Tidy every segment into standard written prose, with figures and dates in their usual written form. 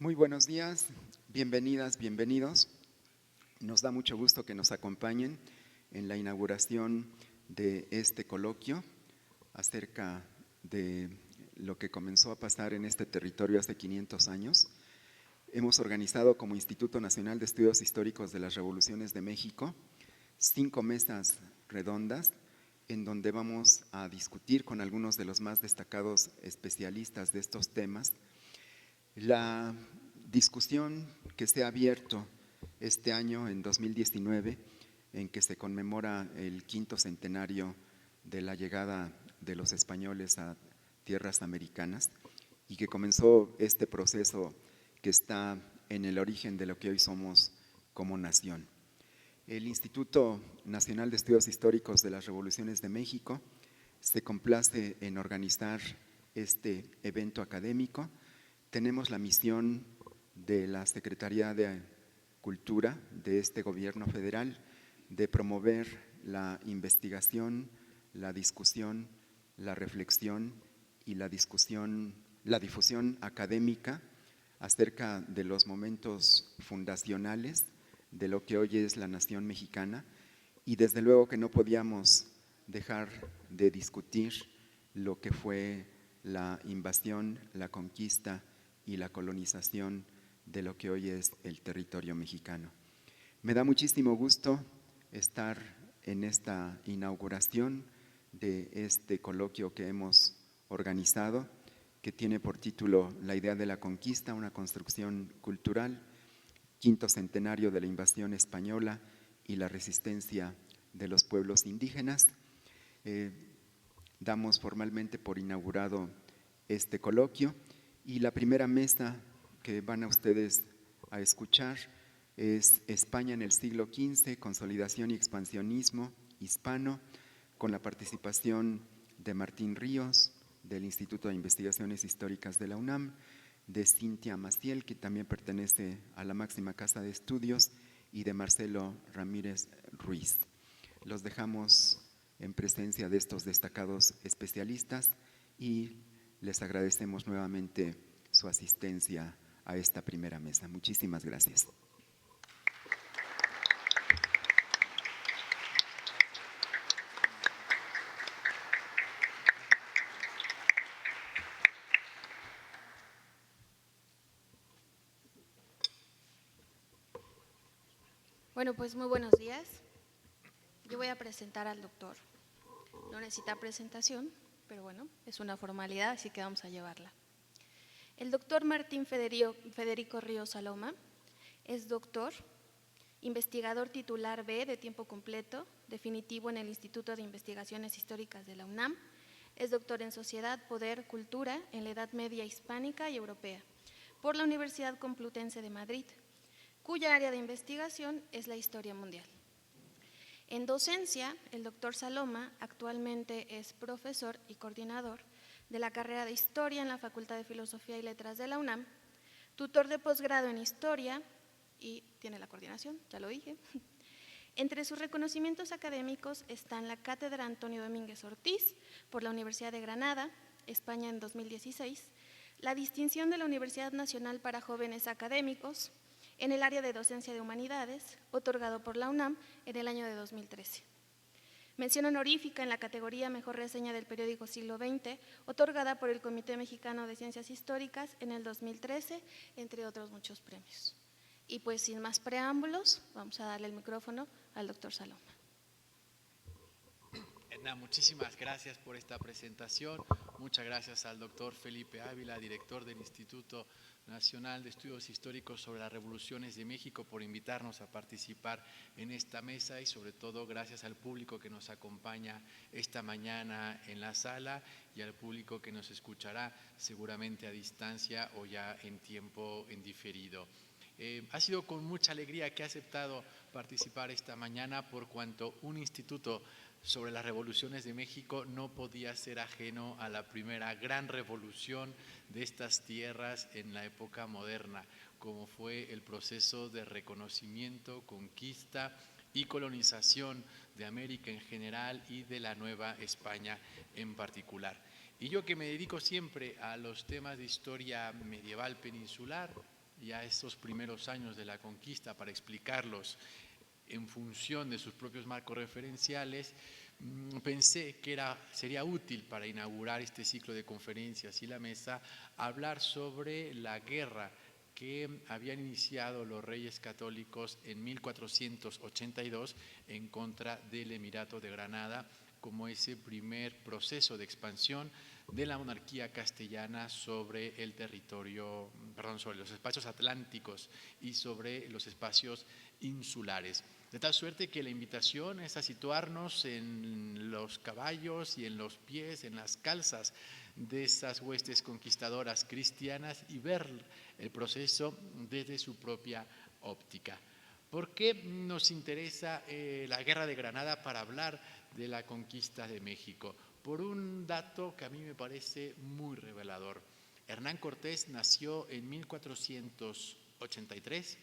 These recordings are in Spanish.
Muy buenos días, bienvenidas, bienvenidos. Nos da mucho gusto que nos acompañen en la inauguración de este coloquio acerca de lo que comenzó a pasar en este territorio hace 500 años. Hemos organizado como Instituto Nacional de Estudios Históricos de las Revoluciones de México 5 mesas redondas en donde vamos a discutir con algunos de los más destacados especialistas de estos temas. La discusión que se ha abierto este año, en 2019, en que se conmemora el 5º centenario de la llegada de los españoles a tierras americanas y que comenzó este proceso que está en el origen de lo que hoy somos como nación. El Instituto Nacional de Estudios Históricos de las Revoluciones de México se complace en organizar este evento académico. Tenemos la misión de la Secretaría de Cultura de este gobierno federal de promover la investigación, la discusión, la reflexión y la difusión académica acerca de los momentos fundacionales de lo que hoy es la nación mexicana, y desde luego que no podíamos dejar de discutir lo que fue la invasión, la conquista y la colonización de lo que hoy es el territorio mexicano. Me da muchísimo gusto estar en esta inauguración de este coloquio que hemos organizado, que tiene por título La idea de la conquista, una construcción cultural, 5º centenario de la invasión española y la resistencia de los pueblos indígenas. Damos formalmente por inaugurado este coloquio y la primera mesa que van a ustedes a escuchar es España en el siglo XV, consolidación y expansionismo hispano, con la participación de Martín Ríos, del Instituto de Investigaciones Históricas de la UNAM, de Cintia Maciel, que también pertenece a la máxima casa de estudios, y de Marcelo Ramírez Ruiz. Los dejamos en presencia de estos destacados especialistas y les agradecemos nuevamente su asistencia a esta primera mesa. Muchísimas gracias. Bueno, pues muy buenos días. Yo voy a presentar al doctor. No necesita presentación, pero bueno, es una formalidad, así que vamos a llevarla. El doctor Martín Federico Ríos Saloma es doctor, investigador titular B de tiempo completo, definitivo en el Instituto de Investigaciones Históricas de la UNAM. Es doctor en Sociedad, Poder, Cultura en la Edad Media Hispánica y Europea por la Universidad Complutense de Madrid, cuya área de investigación es la historia mundial. En docencia, el doctor Saloma actualmente es profesor y coordinador de la carrera de Historia en la Facultad de Filosofía y Letras de la UNAM, tutor de posgrado en Historia y tiene la coordinación, ya lo dije. Entre sus reconocimientos académicos están la Cátedra Antonio Domínguez Ortiz por la Universidad de Granada, España en 2016, la distinción de la Universidad Nacional para Jóvenes Académicos en el área de docencia de humanidades, otorgado por la UNAM en el año de 2013. Mención honorífica en la categoría Mejor Reseña del periódico Siglo XX, otorgada por el Comité Mexicano de Ciencias Históricas en el 2013, entre otros muchos premios. Y pues sin más preámbulos, vamos a darle el micrófono al doctor Saloma. Edna, muchísimas gracias por esta presentación. Muchas gracias al doctor Felipe Ávila, director del Instituto Nacional de Estudios Históricos sobre las Revoluciones de México, por invitarnos a participar en esta mesa, y sobre todo gracias al público que nos acompaña esta mañana en la sala y al público que nos escuchará seguramente a distancia o ya en tiempo en diferido. Ha sido con mucha alegría que he aceptado participar esta mañana, por cuanto un instituto sobre las revoluciones de México no podía ser ajeno a la primera gran revolución de estas tierras en la época moderna, como fue el proceso de reconocimiento, conquista y colonización de América en general y de la Nueva España en particular. Y yo, que me dedico siempre a los temas de historia medieval peninsular, ya estos primeros años de la conquista para explicarlos en función de sus propios marcos referenciales, pensé que sería útil para inaugurar este ciclo de conferencias y la mesa hablar sobre la guerra que habían iniciado los reyes católicos en 1482 en contra del Emirato de Granada, como ese primer proceso de expansión de la monarquía castellana sobre el territorio, sobre los espacios atlánticos y sobre los espacios insulares. De tal suerte que la invitación es a situarnos en los caballos y en los pies, en las calzas de esas huestes conquistadoras cristianas y ver el proceso desde su propia óptica. ¿Por qué nos interesa la Guerra de Granada para hablar de la conquista de México? Por un dato que a mí me parece muy revelador. Hernán Cortés nació en 1483,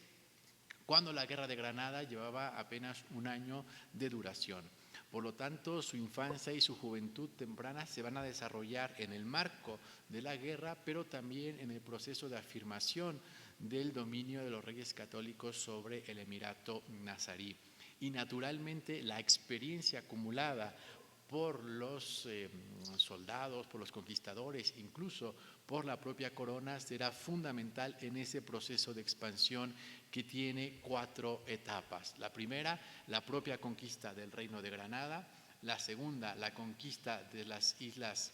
cuando la Guerra de Granada llevaba apenas un año de duración. Por lo tanto, su infancia y su juventud temprana se van a desarrollar en el marco de la guerra, pero también en el proceso de afirmación del dominio de los reyes católicos sobre el Emirato nazarí. Y naturalmente la experiencia acumulada por los soldados, por los conquistadores, incluso por la propia corona, será fundamental en ese proceso de expansión que tiene 4 etapas. La primera, la propia conquista del Reino de Granada. La segunda, la conquista de las Islas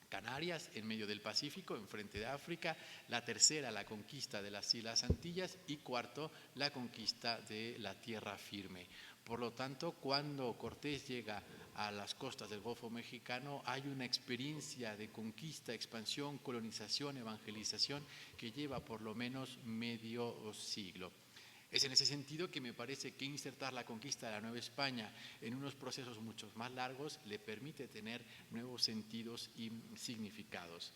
Canarias en medio del Pacífico, enfrente de África. La tercera, la conquista de las Islas Antillas. Y cuarto, la conquista de la tierra firme. Por lo tanto, cuando Cortés llega a las costas del Golfo Mexicano, hay una experiencia de conquista, expansión, colonización, evangelización que lleva por lo menos medio siglo. Es en ese sentido que me parece que insertar la conquista de la Nueva España en unos procesos mucho más largos le permite tener nuevos sentidos y significados.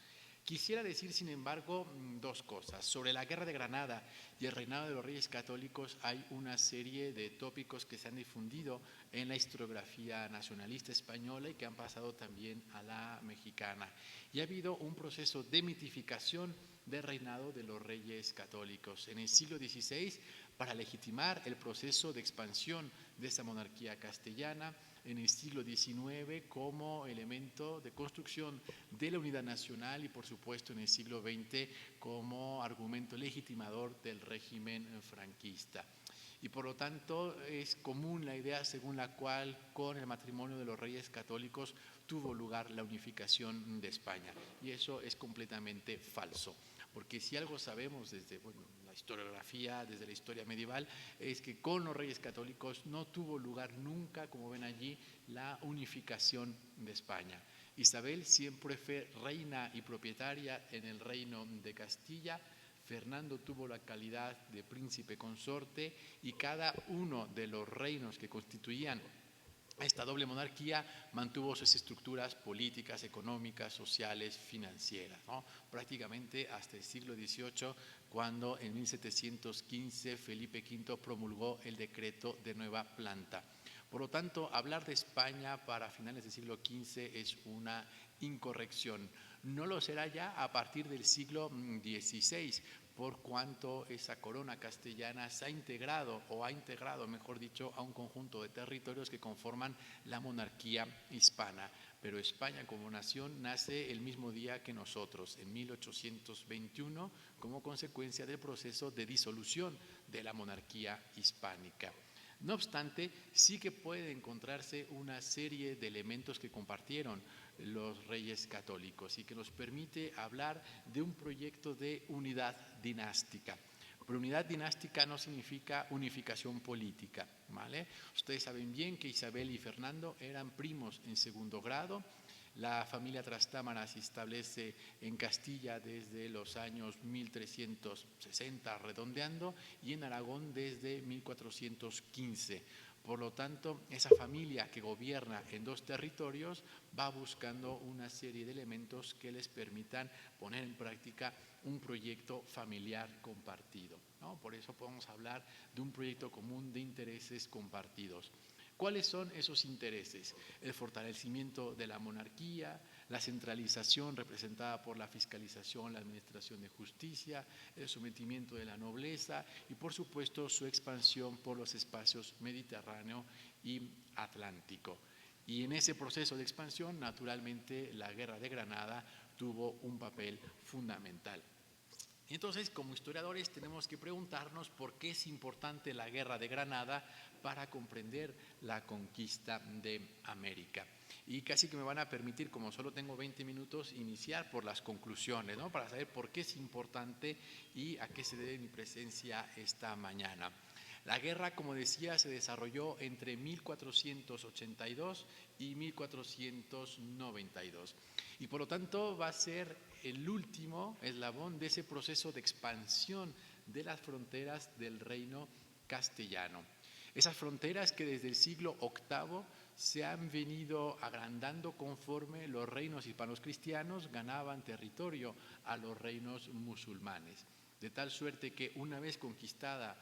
Quisiera decir, sin embargo, 2 cosas. Sobre la Guerra de Granada y el reinado de los Reyes Católicos hay una serie de tópicos que se han difundido en la historiografía nacionalista española y que han pasado también a la mexicana. Y ha habido un proceso de mitificación del reinado de los Reyes Católicos. En el siglo XVI, para legitimar el proceso de expansión de esa monarquía castellana, en el siglo XIX como elemento de construcción de la unidad nacional y por supuesto en el siglo XX como argumento legitimador del régimen franquista. Y por lo tanto es común la idea según la cual con el matrimonio de los Reyes Católicos tuvo lugar la unificación de España, y eso es completamente falso. Porque si algo sabemos desde la historiografía, desde la historia medieval, es que con los Reyes Católicos no tuvo lugar nunca, como ven allí, la unificación de España. Isabel siempre fue reina y propietaria en el reino de Castilla. Fernando tuvo la calidad de príncipe consorte y cada uno de los reinos que constituían esta doble monarquía mantuvo sus estructuras políticas, económicas, sociales, financieras, ¿no? Prácticamente hasta el siglo XVIII, cuando en 1715 Felipe V promulgó el decreto de nueva planta. Por lo tanto, hablar de España para finales del siglo XV es una incorrección. No lo será ya a partir del siglo XVI, por cuanto esa corona castellana se ha integrado, o ha integrado, mejor dicho, a un conjunto de territorios que conforman la monarquía hispana. Pero España como nación nace el mismo día que nosotros, en 1821, como consecuencia del proceso de disolución de la monarquía hispánica. No obstante, sí que puede encontrarse una serie de elementos que compartieron los reyes católicos y que nos permite hablar de un proyecto de unidad dinástica. Pero unidad dinástica no significa unificación política, ¿vale? Ustedes saben bien que Isabel y Fernando eran primos en segundo grado. La familia Trastámara se establece en Castilla desde los años 1360, redondeando, y en Aragón desde 1415. Por lo tanto, esa familia que gobierna en 2 territorios va buscando una serie de elementos que les permitan poner en práctica un proyecto familiar compartido, ¿no? Por eso podemos hablar de un proyecto común de intereses compartidos. ¿Cuáles son esos intereses? El fortalecimiento de la monarquía, la centralización representada por la fiscalización, la administración de justicia, el sometimiento de la nobleza y, por supuesto, su expansión por los espacios mediterráneo y atlántico. Y en ese proceso de expansión, naturalmente, la Guerra de Granada tuvo un papel fundamental. Entonces, como historiadores, tenemos que preguntarnos por qué es importante la Guerra de Granada para comprender la conquista de América. Y casi que me van a permitir, como solo tengo 20 minutos, iniciar por las conclusiones, ¿no? Para saber por qué es importante y a qué se debe mi presencia esta mañana. La guerra, como decía, se desarrolló entre 1482 y 1492 y por lo tanto va a ser el último eslabón de ese proceso de expansión de las fronteras del reino castellano. Esas fronteras que desde el siglo VIII se han venido agrandando conforme los reinos hispanos cristianos ganaban territorio a los reinos musulmanes, de tal suerte que una vez conquistado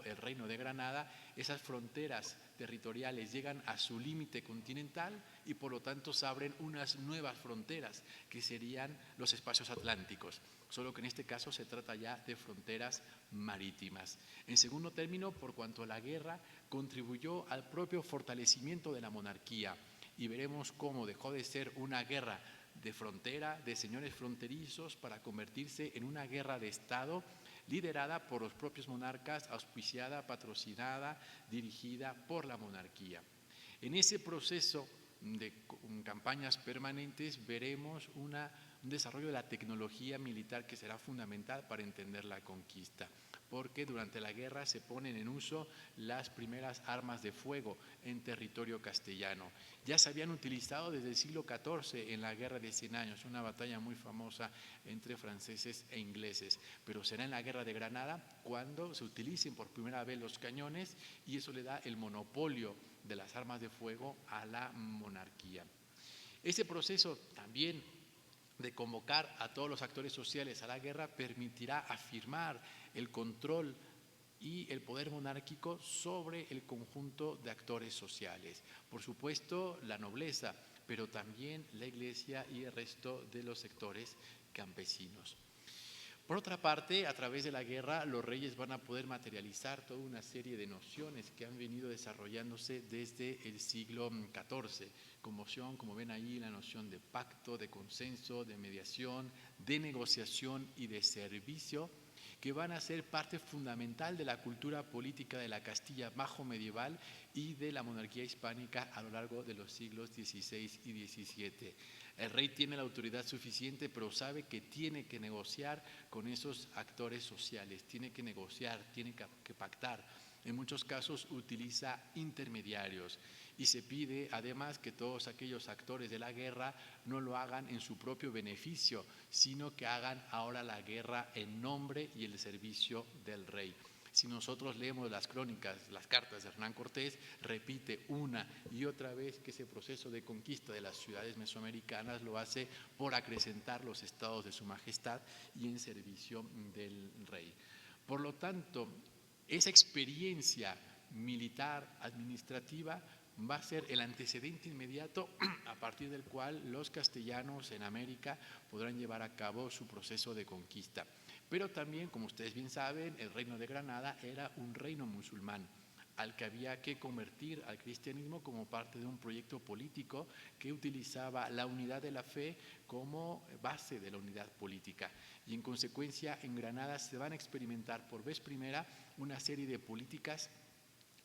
el reino de Granada, esas fronteras territoriales llegan a su límite continental y por lo tanto se abren unas nuevas fronteras que serían los espacios atlánticos, solo que en este caso se trata ya de fronteras marítimas. En segundo término, por cuanto la guerra contribuyó al propio fortalecimiento de la monarquía y veremos cómo dejó de ser una guerra de frontera, de señores fronterizos, para convertirse en una guerra de Estado liderada por los propios monarcas, auspiciada, patrocinada, dirigida por la monarquía. En ese proceso de campañas permanentes veremos un desarrollo de la tecnología militar que será fundamental para entender la conquista, porque durante la guerra se ponen en uso las primeras armas de fuego en territorio castellano. Ya se habían utilizado desde el siglo XIV en la Guerra de 100 Años, una batalla muy famosa entre franceses e ingleses, pero será en la Guerra de Granada cuando se utilicen por primera vez los cañones y eso le da el monopolio de las armas de fuego a la monarquía. Ese proceso también de convocar a todos los actores sociales a la guerra permitirá afirmar el control y el poder monárquico sobre el conjunto de actores sociales. Por supuesto, la nobleza, pero también la Iglesia y el resto de los sectores campesinos. Por otra parte, a través de la guerra, los reyes van a poder materializar toda una serie de nociones que han venido desarrollándose desde el siglo XIV. Como ven ahí, la noción de pacto, de consenso, de mediación, de negociación y de servicio, que van a ser parte fundamental de la cultura política de la Castilla bajo medieval y de la monarquía hispánica a lo largo de los siglos XVI y XVII. El rey tiene la autoridad suficiente, pero sabe que tiene que negociar con esos actores sociales, tiene que negociar, tiene que pactar. En muchos casos utiliza intermediarios y se pide además que todos aquellos actores de la guerra no lo hagan en su propio beneficio, sino que hagan ahora la guerra en nombre y el servicio del rey. Si nosotros leemos las crónicas, las cartas de Hernán Cortés, repite una y otra vez que ese proceso de conquista de las ciudades mesoamericanas lo hace por acrecentar los estados de su majestad y en servicio del rey. Por lo tanto, esa experiencia militar administrativa va a ser el antecedente inmediato a partir del cual los castellanos en América podrán llevar a cabo su proceso de conquista. Pero también, como ustedes bien saben, el reino de Granada era un reino musulmán al que había que convertir al cristianismo como parte de un proyecto político que utilizaba la unidad de la fe como base de la unidad política. Y en consecuencia, en Granada se van a experimentar por vez primera una serie de políticas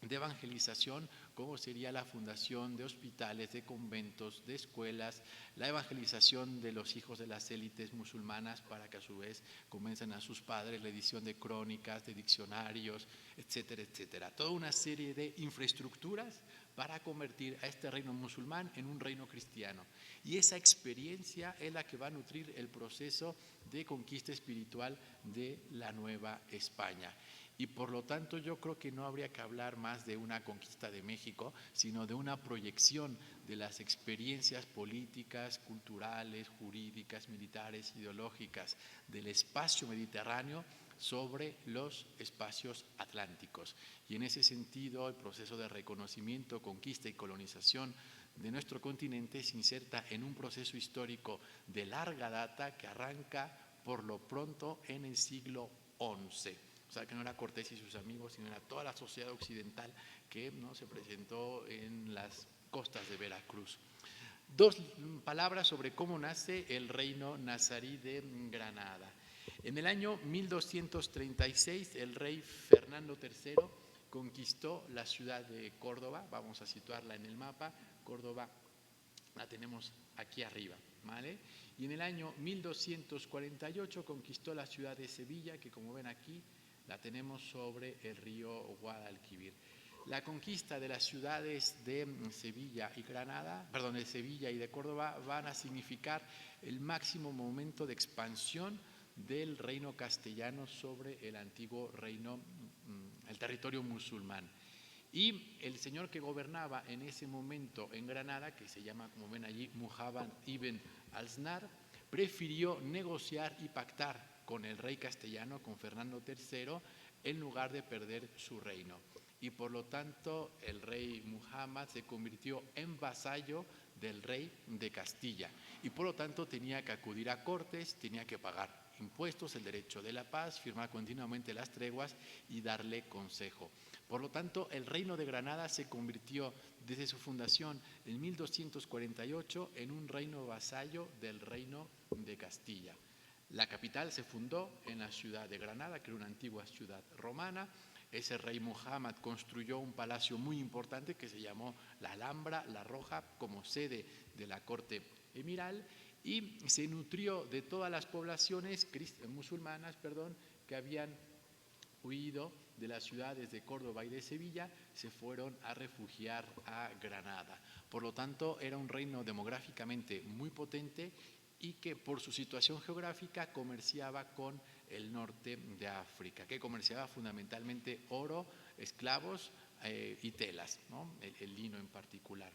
de evangelización, como sería la fundación de hospitales, de conventos, de escuelas, la evangelización de los hijos de las élites musulmanas para que a su vez convenzan a sus padres, la edición de crónicas, de diccionarios, etcétera, etcétera. Toda una serie de infraestructuras para convertir a este reino musulmán en un reino cristiano. Y esa experiencia es la que va a nutrir el proceso de conquista espiritual de la Nueva España. Y por lo tanto yo creo que no habría que hablar más de una conquista de México, sino de una proyección de las experiencias políticas, culturales, jurídicas, militares, ideológicas del espacio mediterráneo sobre los espacios atlánticos. Y en ese sentido, el proceso de reconocimiento, conquista y colonización de nuestro continente se inserta en un proceso histórico de larga data que arranca por lo pronto en el siglo XI. O sea, que no era Cortés y sus amigos, sino era toda la sociedad occidental que, ¿no?, se presentó en las costas de Veracruz. Dos palabras sobre cómo nace el reino nazarí de Granada. En el año 1236, el rey Fernando III conquistó la ciudad de Córdoba. Vamos a situarla en el mapa. Córdoba la tenemos aquí arriba, ¿vale? Y en el año 1248 conquistó la ciudad de Sevilla, que como ven aquí, la tenemos sobre el río Guadalquivir. La conquista de las ciudades de Sevilla y Granada, perdón, de Sevilla y de Córdoba van a significar el máximo momento de expansión del reino castellano sobre el antiguo reino, el territorio musulmán. Y el señor que gobernaba en ese momento en Granada, que se llama, como ven allí, Muhammad ibn al-Aznar, prefirió negociar y pactar con el rey castellano, con Fernando III, en lugar de perder su reino. Y por lo tanto el rey Muhammad se convirtió en vasallo del rey de Castilla y por lo tanto tenía que acudir a cortes, tenía que pagar impuestos, el derecho de la paz, firmar continuamente las treguas y darle consejo. Por lo tanto, el reino de Granada se convirtió desde su fundación en 1248 en un reino vasallo del reino de Castilla. La capital se fundó en la ciudad de Granada, que era una antigua ciudad romana. Ese rey Muhammad construyó un palacio muy importante que se llamó la Alhambra, la Roja, como sede de la corte emiral, y se nutrió de todas las poblaciones musulmanas, que habían huido de las ciudades de Córdoba y de Sevilla, se fueron a refugiar a Granada. Por lo tanto, era un reino demográficamente muy potente y que por su situación geográfica comerciaba con el norte de África, que comerciaba fundamentalmente oro, esclavos y telas, ¿no?, el lino en particular.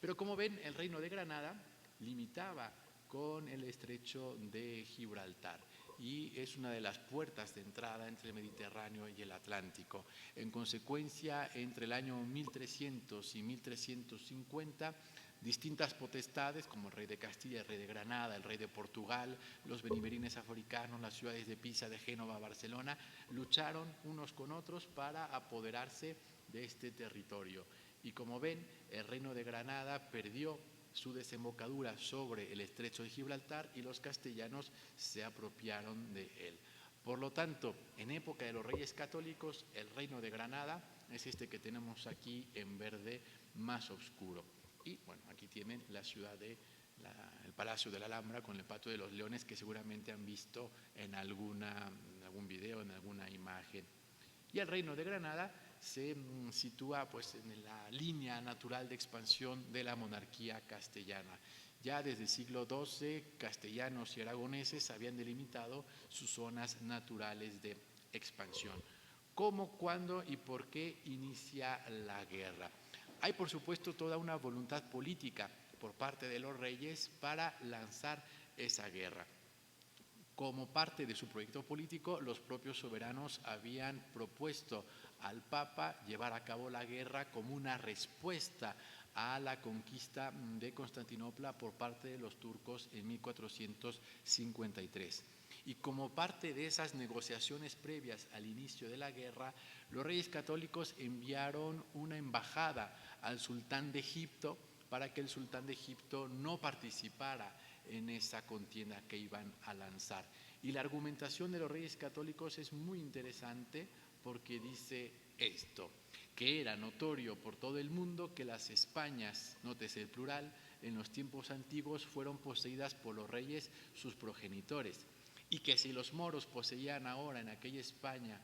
Pero como ven, el reino de Granada limitaba con el estrecho de Gibraltar y es una de las puertas de entrada entre el Mediterráneo y el Atlántico. En consecuencia, entre el año 1300 y 1350, distintas potestades como el rey de Castilla, el rey de Granada, el rey de Portugal, los benimerines africanos, las ciudades de Pisa, de Génova, Barcelona, lucharon unos con otros para apoderarse de este territorio. Y como ven, el reino de Granada perdió su desembocadura sobre el estrecho de Gibraltar y los castellanos se apropiaron de él. Por lo tanto, en época de los reyes católicos, el reino de Granada es este que tenemos aquí en verde más oscuro. Y bueno, aquí tienen la ciudad de el Palacio de la Alhambra con el Patio de los Leones, que seguramente han visto en algún video, en alguna imagen. Y el reino de Granada se sitúa pues en la línea natural de expansión de la monarquía castellana. Ya desde el siglo XII, castellanos y aragoneses habían delimitado sus zonas naturales de expansión. ¿Cómo, cuándo y por qué inicia la guerra? Hay, por supuesto, toda una voluntad política por parte de los reyes para lanzar esa guerra. Como parte de su proyecto político, los propios soberanos habían propuesto al Papa llevar a cabo la guerra como una respuesta a la conquista de Constantinopla por parte de los turcos en 1453. Y como parte de esas negociaciones previas al inicio de la guerra, los reyes católicos enviaron una embajada al sultán de Egipto para que el sultán de Egipto no participara en esa contienda que iban a lanzar. Y la argumentación de los reyes católicos es muy interesante porque dice esto, que era notorio por todo el mundo que las Españas, nótese el plural, en los tiempos antiguos fueron poseídas por los reyes sus progenitores, y que si los moros poseían ahora en España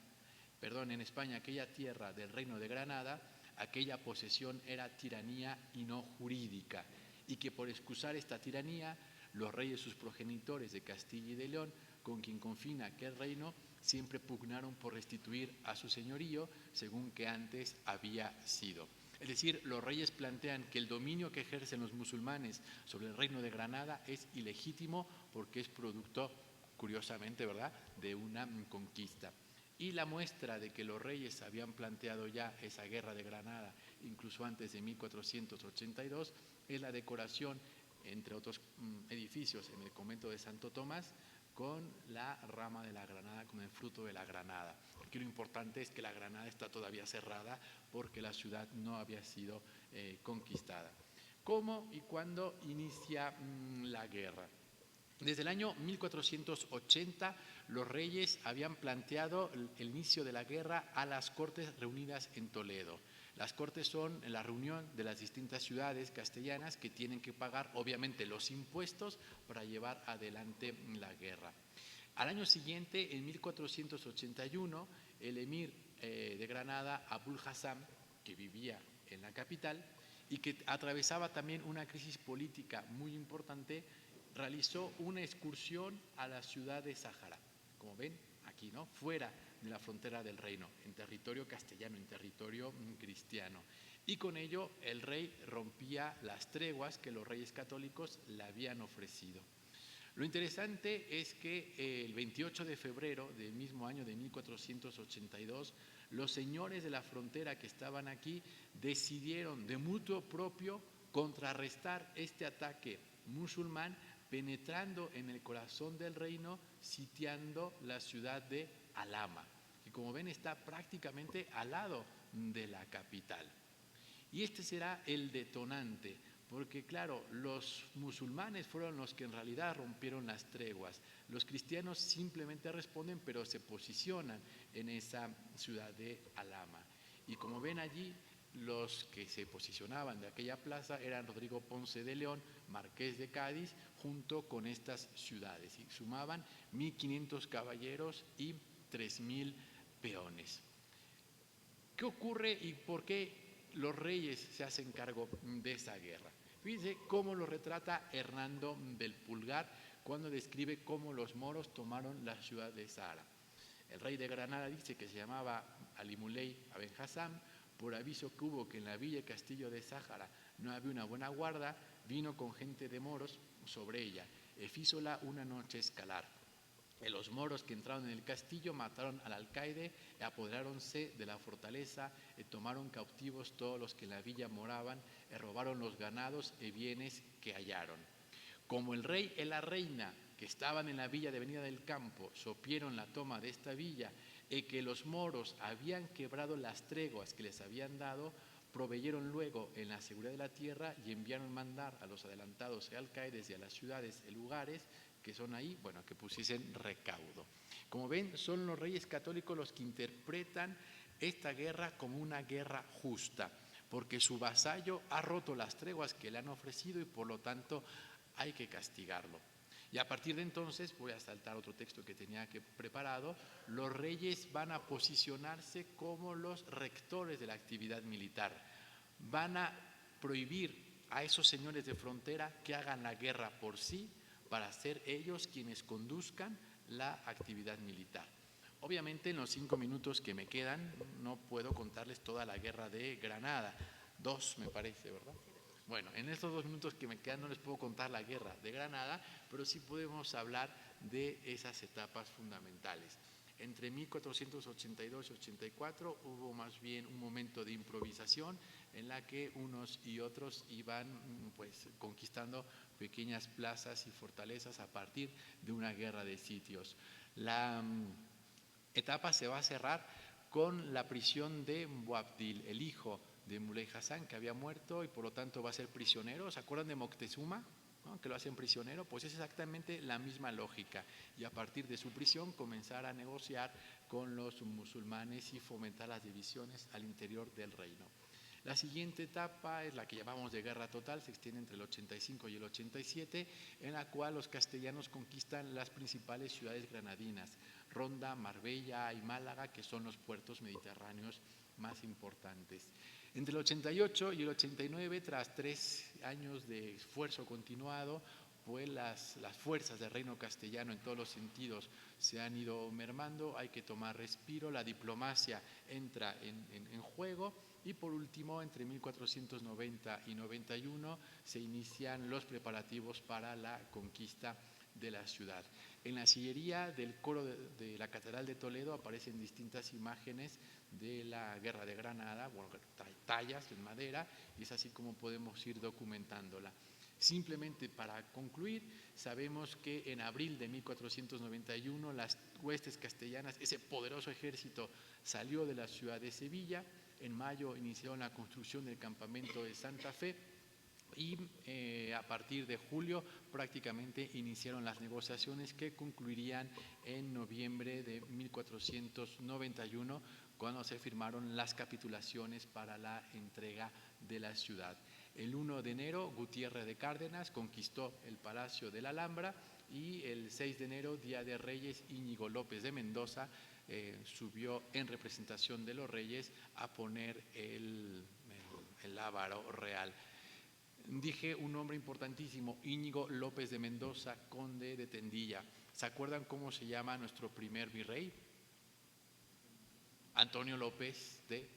aquella tierra del reino de Granada, aquella posesión era tiranía y no jurídica, y que por excusar esta tiranía, los reyes sus progenitores de Castilla y de León con quien confina aquel reino, siempre pugnaron por restituir a su señorío según que antes había sido. Es decir, los reyes plantean que el dominio que ejercen los musulmanes sobre el reino de Granada es ilegítimo porque es producto, curiosamente, ¿verdad?, de una conquista. Y la muestra de que los reyes habían planteado ya esa guerra de Granada, incluso antes de 1482, es la decoración, entre otros edificios, en el convento de Santo Tomás, con la rama de la granada, con el fruto de la granada. Aquí lo importante es que la granada está todavía cerrada porque la ciudad no había sido conquistada. ¿Cómo y cuándo inicia la guerra? Desde el año 1480 los reyes habían planteado el inicio de la guerra a las Cortes reunidas en Toledo. Las Cortes son la reunión de las distintas ciudades castellanas que tienen que pagar obviamente los impuestos para llevar adelante la guerra. Al año siguiente, en 1481, el emir de Granada, Abul Hasan, que vivía en la capital y que atravesaba también una crisis política muy importante, realizó una excursión a la ciudad de Sáhara, como ven aquí, ¿no?, fuera de la frontera del reino, en territorio castellano, en territorio cristiano. Y con ello el rey rompía las treguas que los reyes católicos le habían ofrecido. Lo interesante es que el 28 de febrero del mismo año de 1482, los señores de la frontera que estaban aquí decidieron de mutuo propio contrarrestar este ataque musulmán, penetrando en el corazón del reino, sitiando la ciudad de Alhama, que como ven está prácticamente al lado de la capital. Y este será el detonante, porque claro, los musulmanes fueron los que en realidad rompieron las treguas. Los cristianos simplemente responden, pero se posicionan en esa ciudad de Alhama. Y como ven allí, los que se posicionaban de aquella plaza eran Rodrigo Ponce de León, marqués de Cádiz, junto con estas ciudades, y sumaban 1.500 caballeros y 3.000 peones. ¿Qué ocurre y por qué los reyes se hacen cargo de esa guerra? Fíjense cómo lo retrata Hernando del Pulgar cuando describe cómo los moros tomaron la ciudad de Sáhara. El rey de Granada dice que se llamaba Ali Muley Aben Hassam. Por aviso que hubo que en la villa y castillo de Sáhara no había una buena guarda, vino con gente de moros sobre ella, e fízola una noche escalar. Los moros que entraron en el castillo mataron al alcaide, apoderáronse de la fortaleza, tomaron cautivos todos los que en la villa moraban, robaron los ganados y bienes que hallaron. Como el rey y la reina que estaban en la villa de Avenida del Campo supieron la toma de esta villa y que los moros habían quebrado las treguas que les habían dado, proveyeron luego en la seguridad de la tierra y enviaron mandar a los adelantados alcaides y a las ciudades y lugares que son ahí, bueno, que pusiesen recaudo. Como ven, son los reyes católicos los que interpretan esta guerra como una guerra justa, porque su vasallo ha roto las treguas que le han ofrecido y por lo tanto hay que castigarlo. Y a partir de entonces, voy a saltar otro texto que tenía preparado, los reyes van a posicionarse como los rectores de la actividad militar. Van a prohibir a esos señores de frontera que hagan la guerra por sí, para ser ellos quienes conduzcan la actividad militar. Obviamente en los 5 minutos que me quedan no puedo contarles toda la guerra de Granada, 2 me parece, ¿verdad? Bueno, en estos 2 minutos que me quedan no les puedo contar la guerra de Granada, pero sí podemos hablar de esas etapas fundamentales. Entre 1482 y 84 hubo más bien un momento de improvisación en la que unos y otros iban pues conquistando pequeñas plazas y fortalezas a partir de una guerra de sitios. La etapa se va a cerrar con la prisión de Boabdil, el hijo de Muley Hasan, que había muerto y por lo tanto va a ser prisionero. ¿Se acuerdan de Moctezuma, ¿no?, que lo hacen prisionero? Pues es exactamente la misma lógica, y a partir de su prisión comenzar a negociar con los musulmanes y fomentar las divisiones al interior del reino. La siguiente etapa es la que llamamos de guerra total, se extiende entre el 85 y el 87, en la cual los castellanos conquistan las principales ciudades granadinas, Ronda, Marbella y Málaga, que son los puertos mediterráneos más importantes. Entre el 88 y el 89, tras 3 años de esfuerzo continuado, pues las fuerzas del reino castellano en todos los sentidos se han ido mermando, hay que tomar respiro, la diplomacia entra en juego y por último, entre 1490 y 91 se inician los preparativos para la conquista de la ciudad. En la sillería del coro de la Catedral de Toledo aparecen distintas imágenes de la Guerra de Granada, bueno, tallas en madera, y es así como podemos ir documentándola. Simplemente para concluir, sabemos que en abril de 1491 las huestes castellanas, ese poderoso ejército, salió de la ciudad de Sevilla. En mayo iniciaron la construcción del campamento de Santa Fe y a partir de julio prácticamente iniciaron las negociaciones que concluirían en noviembre de 1491 cuando se firmaron las capitulaciones para la entrega de la ciudad. El 1 de enero Gutiérrez de Cárdenas conquistó el Palacio de la Alhambra y el 6 de enero, Día de Reyes, Íñigo López de Mendoza subió en representación de los reyes a poner el lábaro real. Dije un nombre importantísimo, Íñigo López de Mendoza, conde de Tendilla. ¿Se acuerdan cómo se llama nuestro primer virrey? Antonio López de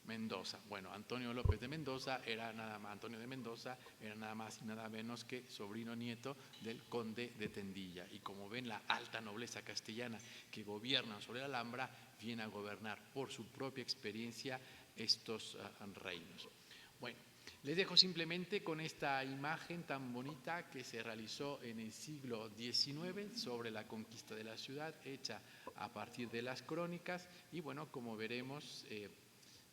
Mendoza. Bueno, Antonio López de Mendoza era nada más, Antonio de Mendoza era nada más y nada menos que sobrino nieto del conde de Tendilla. Y como ven, la alta nobleza castellana que gobierna sobre la Alhambra viene a gobernar por su propia experiencia estos reinos. Bueno, les dejo simplemente con esta imagen tan bonita que se realizó en el siglo XIX sobre la conquista de la ciudad, hecha a partir de las crónicas. Y bueno, como veremos,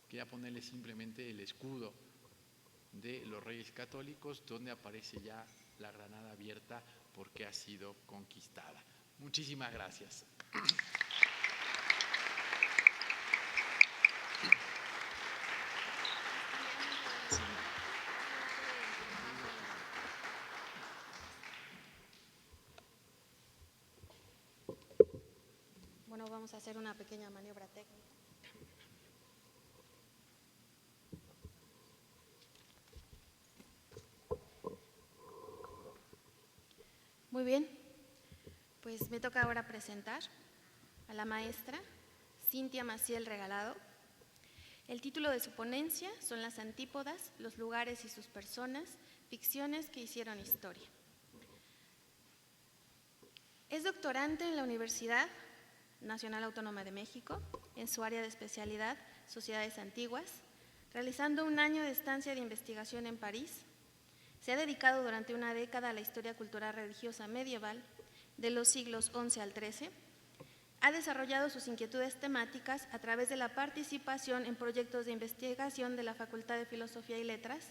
quería ponerle simplemente el escudo de los Reyes Católicos, donde aparece ya la granada abierta porque ha sido conquistada. Muchísimas gracias. Bueno, vamos a hacer una pequeña maniobra técnica. Muy bien, pues me toca ahora presentar a la maestra Cintia Maciel Regalado. El título de su ponencia son Las antípodas, los lugares y sus personas, ficciones que hicieron historia. Es doctorante en la Universidad Nacional Autónoma de México, en su área de especialidad, Sociedades Antiguas, realizando un año de estancia de investigación en París. Se ha dedicado durante una década a la historia cultural religiosa medieval de los siglos XI al XIII. Ha desarrollado sus inquietudes temáticas a través de la participación en proyectos de investigación de la Facultad de Filosofía y Letras,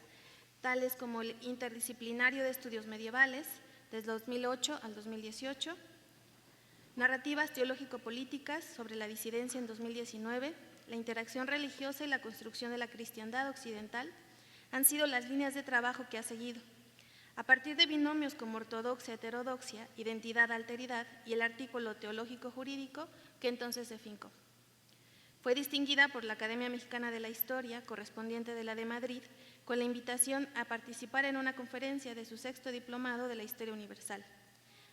tales como el Interdisciplinario de Estudios Medievales, desde 2008 al 2018, Narrativas teológico-políticas sobre la disidencia en 2019, la interacción religiosa y la construcción de la cristiandad occidental han sido las líneas de trabajo que ha seguido. A partir de binomios como ortodoxia-heterodoxia, identidad-alteridad y el artículo teológico-jurídico que entonces se fincó. Fue distinguida por la Academia Mexicana de la Historia, correspondiente de la de Madrid, con la invitación a participar en una conferencia de su 6º diplomado de la Historia Universal,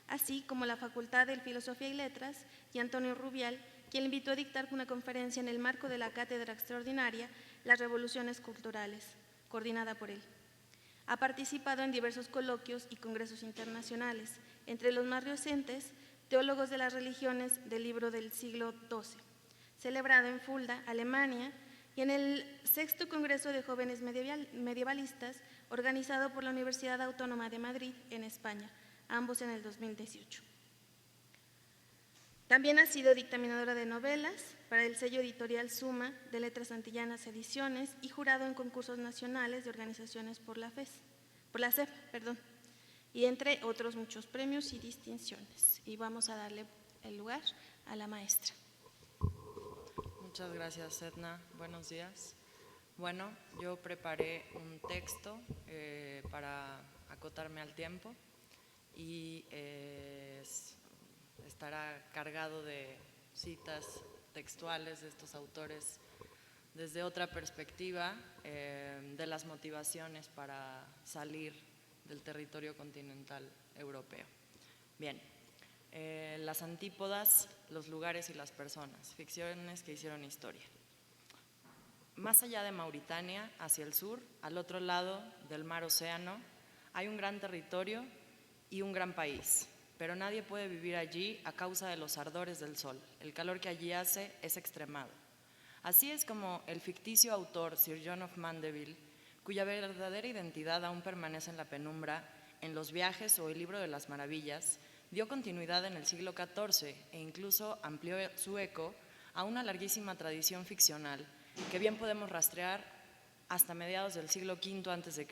así como la Facultad de Filosofía y Letras y Antonio Rubial, quien le invitó a dictar una conferencia en el marco de la Cátedra Extraordinaria Las Revoluciones Culturales, coordinada por él. Ha participado en diversos coloquios y congresos internacionales, entre los más recientes, Teólogos de las Religiones del libro del siglo XII, celebrado en Fulda, Alemania, y en el 6º Congreso de Jóvenes Medievalistas, organizado por la Universidad Autónoma de Madrid, en España, ambos en el 2018. También ha sido dictaminadora de novelas para el sello editorial Suma de Letras Antillanas Ediciones y jurado en concursos nacionales de organizaciones por la SEP, y entre otros muchos premios y distinciones. Y vamos a darle el lugar a la maestra. Muchas gracias, Edna. Buenos días. Bueno, yo preparé un texto para acotarme al tiempo y estará cargado de citas textuales de estos autores desde otra perspectiva de las motivaciones para salir del territorio continental europeo. Bien, las antípodas, los lugares y las personas, ficciones que hicieron historia. Más allá de Mauritania, hacia el sur, al otro lado del mar Océano, hay un gran territorio y un gran país, pero nadie puede vivir allí a causa de los ardores del sol. El calor que allí hace es extremado. Así es como el ficticio autor Sir John of Mandeville, cuya verdadera identidad aún permanece en la penumbra, en Los viajes o El libro de las maravillas, dio continuidad en el siglo XIV e incluso amplió su eco a una larguísima tradición ficcional que bien podemos rastrear hasta mediados del siglo V a.C.,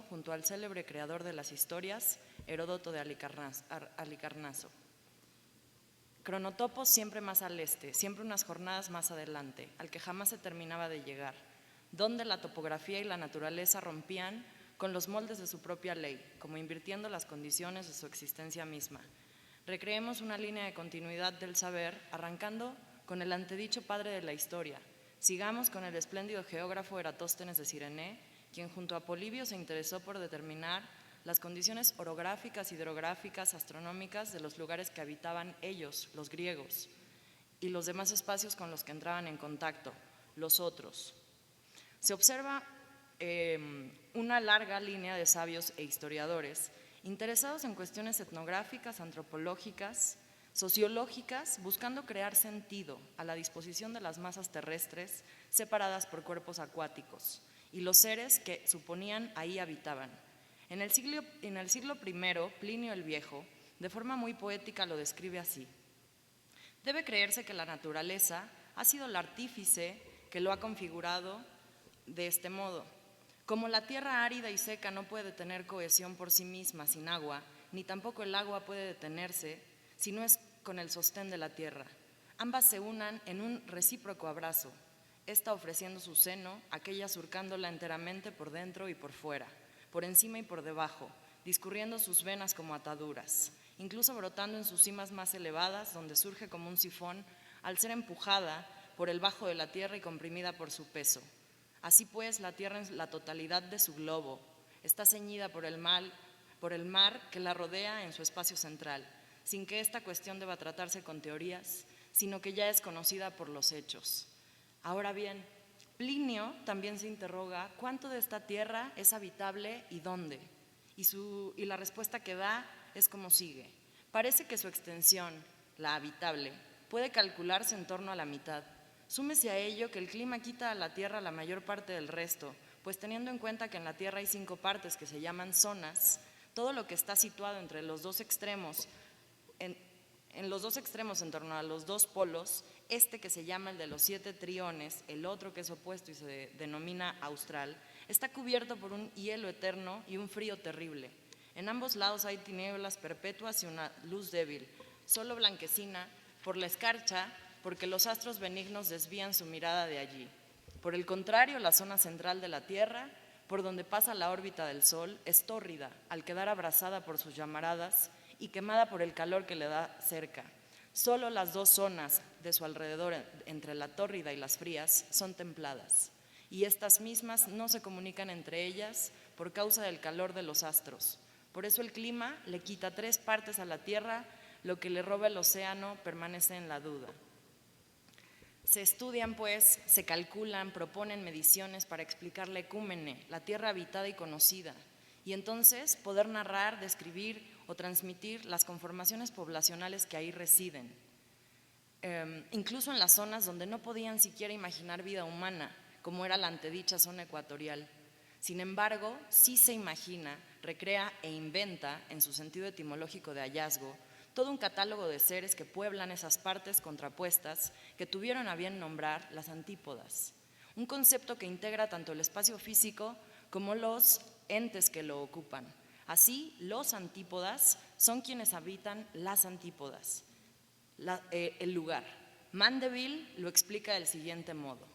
junto al célebre creador de las historias, Heródoto de Halicarnaso. Cronotopos siempre más al este, siempre unas jornadas más adelante, al que jamás se terminaba de llegar, donde la topografía y la naturaleza rompían con los moldes de su propia ley, como invirtiendo las condiciones de su existencia misma. Recreemos una línea de continuidad del saber, arrancando con el antedicho padre de la historia. Sigamos con el espléndido geógrafo Eratóstenes de Cirene, quien junto a Polibio se interesó por determinar las condiciones orográficas, hidrográficas, astronómicas de los lugares que habitaban ellos, los griegos, y los demás espacios con los que entraban en contacto, los otros. Se observa una larga línea de sabios e historiadores interesados en cuestiones etnográficas, antropológicas, sociológicas, buscando crear sentido a la disposición de las masas terrestres separadas por cuerpos acuáticos y los seres que suponían ahí habitaban. En el siglo I, Plinio el Viejo, de forma muy poética, lo describe así: debe creerse que la naturaleza ha sido el artífice que lo ha configurado de este modo. Como la tierra árida y seca no puede tener cohesión por sí misma sin agua, ni tampoco el agua puede detenerse si no es con el sostén de la tierra. Ambas se unan en un recíproco abrazo, esta ofreciendo su seno, aquella surcándola enteramente por dentro y por fuera, por encima y por debajo, discurriendo sus venas como ataduras, incluso brotando en sus cimas más elevadas, donde surge como un sifón al ser empujada por el bajo de la tierra y comprimida por su peso. Así pues, la tierra en la totalidad de su globo está ceñida por el mar que la rodea en su espacio central, sin que esta cuestión deba tratarse con teorías, sino que ya es conocida por los hechos. Ahora bien, Plinio también se interroga cuánto de esta tierra es habitable y dónde, y la respuesta que da es como sigue: parece que su extensión, la habitable, puede calcularse en torno a la mitad. Súmese a ello que el clima quita a la tierra la mayor parte del resto, pues teniendo en cuenta que en la tierra hay 5 partes que se llaman zonas, todo lo que está situado entre los dos extremos, en los dos extremos en torno a los dos polos, este que se llama el de los 7 triones, el otro que es opuesto y se denomina austral, está cubierto por un hielo eterno y un frío terrible. En ambos lados hay tinieblas perpetuas y una luz débil, solo blanquecina por la escarcha, porque los astros benignos desvían su mirada de allí. Por el contrario, la zona central de la Tierra, por donde pasa la órbita del Sol, es tórrida, al quedar abrasada por sus llamaradas y quemada por el calor que le da cerca. Solo las 2 zonas de su alrededor, entre la tórrida y las frías, son templadas, y estas mismas no se comunican entre ellas por causa del calor de los astros. Por eso el clima le quita 3 partes a la Tierra, lo que le roba el océano permanece en la duda. Se estudian, pues, se calculan, proponen mediciones para explicar la ecúmene, la tierra habitada y conocida, y entonces poder narrar, describir o transmitir las conformaciones poblacionales que ahí residen, incluso en las zonas donde no podían siquiera imaginar vida humana, como era la antedicha zona ecuatorial. Sin embargo, sí se imagina, recrea e inventa, en su sentido etimológico de hallazgo, todo un catálogo de seres que pueblan esas partes contrapuestas que tuvieron a bien nombrar las antípodas, un concepto que integra tanto el espacio físico como los entes que lo ocupan. Así, los antípodas son quienes habitan las antípodas, el lugar. Mandeville lo explica del siguiente modo: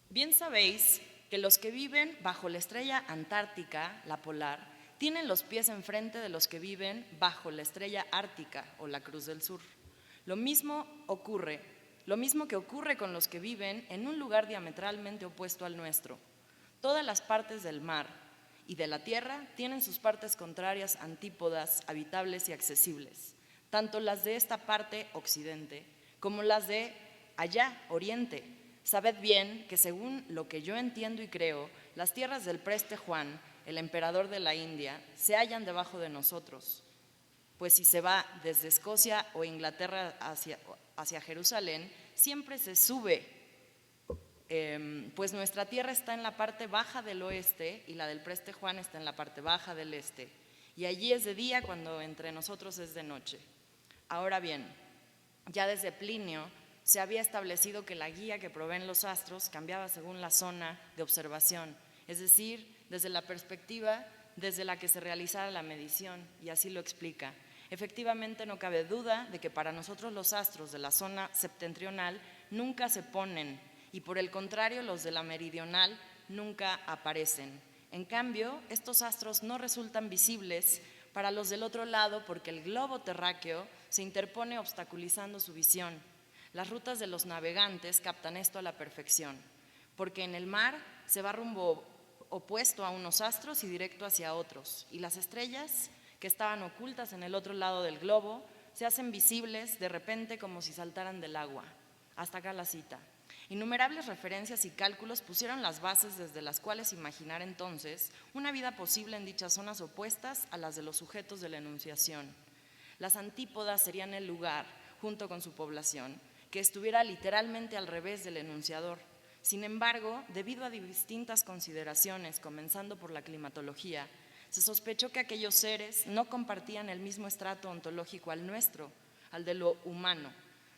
bien sabéis que los que viven bajo la estrella antártica, la polar, tienen los pies enfrente de los que viven bajo la estrella ártica o la Cruz del Sur. Lo mismo que ocurre con los que viven en un lugar diametralmente opuesto al nuestro. Todas las partes del mar y de la Tierra tienen sus partes contrarias, antípodas, habitables y accesibles, tanto las de esta parte, occidente, como las de allá, oriente. Sabed bien que según lo que yo entiendo y creo, las tierras del preste Juan, el emperador de la India, se hallan debajo de nosotros, pues si se va desde Escocia o Inglaterra hacia Jerusalén, siempre se sube, pues nuestra tierra está en la parte baja del oeste y la del preste Juan está en la parte baja del este, y allí es de día cuando entre nosotros es de noche. Ahora bien, ya desde Plinio se había establecido que la guía que proveen los astros cambiaba según la zona de observación, es decir, desde la perspectiva desde la que se realizara la medición, y así lo explica. Efectivamente, no cabe duda de que para nosotros los astros de la zona septentrional nunca se ponen, y por el contrario, los de la meridional nunca aparecen. En cambio, estos astros no resultan visibles para los del otro lado porque el globo terráqueo se interpone obstaculizando su visión. Las rutas de los navegantes captan esto a la perfección, porque en el mar se va rumbo opuesto a unos astros y directo hacia otros, y las estrellas que estaban ocultas en el otro lado del globo se hacen visibles de repente como si saltaran del agua. Hasta acá la cita. Innumerables referencias y cálculos pusieron las bases desde las cuales imaginar entonces una vida posible en dichas zonas opuestas a las de los sujetos de la enunciación. Las antípodas serían el lugar, junto con su población, que estuviera literalmente al revés del enunciador. Sin embargo, debido a distintas consideraciones, comenzando por la climatología, se sospechó que aquellos seres no compartían el mismo estrato ontológico al nuestro, al de lo humano,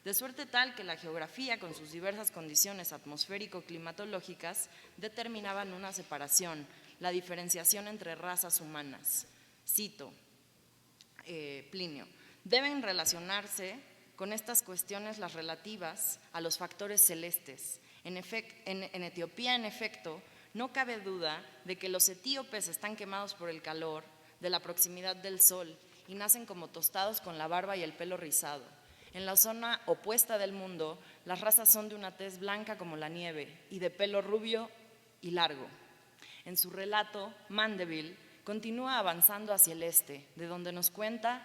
de suerte tal que la geografía, con sus diversas condiciones atmosférico-climatológicas, determinaban una separación, la diferenciación entre razas humanas. Cito, Plinio, deben relacionarse con estas cuestiones las relativas a los factores celestes. En Etiopía, en efecto, no cabe duda de que los etíopes están quemados por el calor de la proximidad del sol y nacen como tostados con la barba y el pelo rizado. En la zona opuesta del mundo, las razas son de una tez blanca como la nieve y de pelo rubio y largo. En su relato, Mandeville continúa avanzando hacia el este, de donde nos cuenta: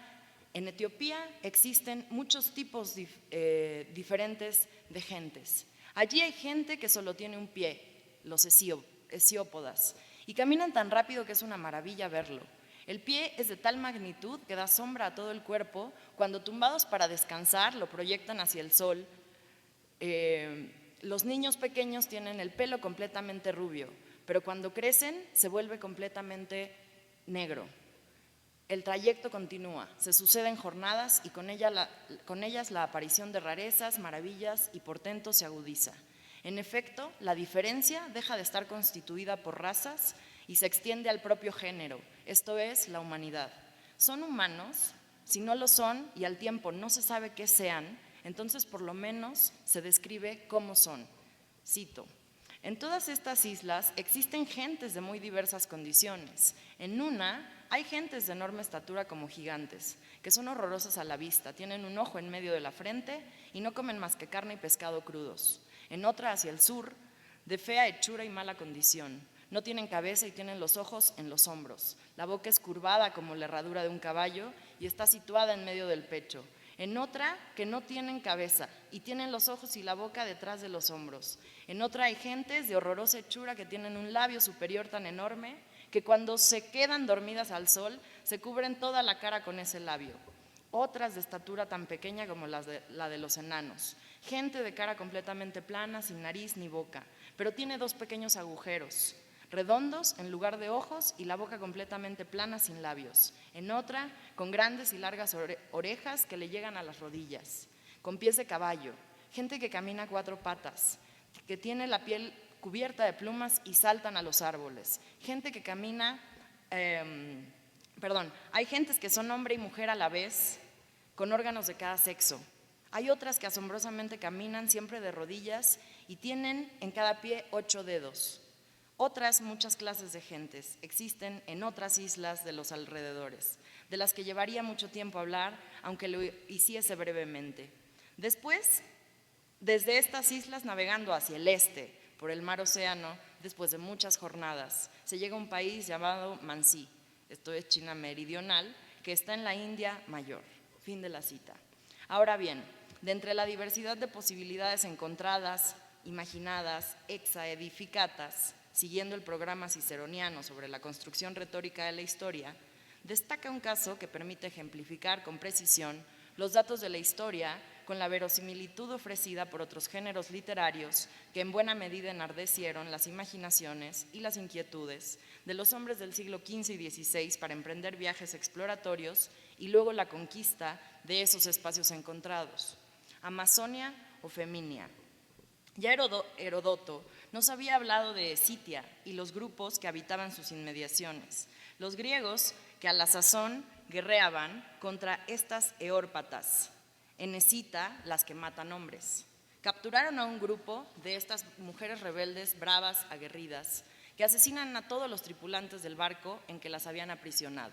en Etiopía existen muchos tipos diferentes de gentes. Allí hay gente que solo tiene un pie, los hesiópodas, y caminan tan rápido que es una maravilla verlo. El pie es de tal magnitud que da sombra a todo el cuerpo. Cuando tumbados para descansar lo proyectan hacia el sol. Los niños pequeños tienen el pelo completamente rubio, pero cuando crecen se vuelve completamente negro. El trayecto continúa, se suceden jornadas y con ellas la aparición de rarezas, maravillas y portentos se agudiza. En efecto, la diferencia deja de estar constituida por razas y se extiende al propio género, esto es, la humanidad. ¿Son humanos? Si no lo son y al tiempo no se sabe qué sean, entonces por lo menos se describe cómo son. Cito, en todas estas islas existen gentes de muy diversas condiciones. En una hay gentes de enorme estatura como gigantes, que son horrorosas a la vista, tienen un ojo en medio de la frente y no comen más que carne y pescado crudos. En otra, hacia el sur, de fea hechura y mala condición. No tienen cabeza y tienen los ojos en los hombros. La boca es curvada como la herradura de un caballo y está situada en medio del pecho. En otra, que no tienen cabeza y tienen los ojos y la boca detrás de los hombros. En otra hay gentes de horrorosa hechura que tienen un labio superior tan enorme que cuando se quedan dormidas al sol se cubren toda la cara con ese labio. Otras de estatura tan pequeña como la de los enanos. Gente de cara completamente plana, sin nariz ni boca, pero tiene dos pequeños agujeros redondos en lugar de ojos y la boca completamente plana sin labios. En otra, con grandes y largas orejas que le llegan a las rodillas, con pies de caballo, gente que camina a cuatro patas, que tiene la piel cubierta de plumas y saltan a los árboles, gente que camina, hay gentes que son hombre y mujer a la vez, con órganos de cada sexo. Hay otras que asombrosamente caminan siempre de rodillas y tienen en cada pie 8 dedos. Otras muchas clases de gentes existen en otras islas de los alrededores, de las que llevaría mucho tiempo hablar, aunque lo hiciese brevemente. Después, desde estas islas navegando hacia el este, por el mar Océano, después de muchas jornadas, se llega a un país llamado Mansi, esto es China meridional, que está en la India Mayor. Fin de la cita. Ahora bien, de entre la diversidad de posibilidades encontradas, imaginadas, exaedificatas, siguiendo el programa ciceroniano sobre la construcción retórica de la historia, destaca un caso que permite ejemplificar con precisión los datos de la historia con la verosimilitud ofrecida por otros géneros literarios que en buena medida enardecieron las imaginaciones y las inquietudes de los hombres del siglo XV y XVI para emprender viajes exploratorios y luego la conquista de esos espacios encontrados. Amazonia o Feminia. Ya Heródoto nos había hablado de Escitia y los grupos que habitaban sus inmediaciones, los griegos que a la sazón guerreaban contra estas eórpatas, en Escita las que matan hombres. Capturaron a un grupo de estas mujeres rebeldes, bravas, aguerridas, que asesinan a todos los tripulantes del barco en que las habían aprisionado.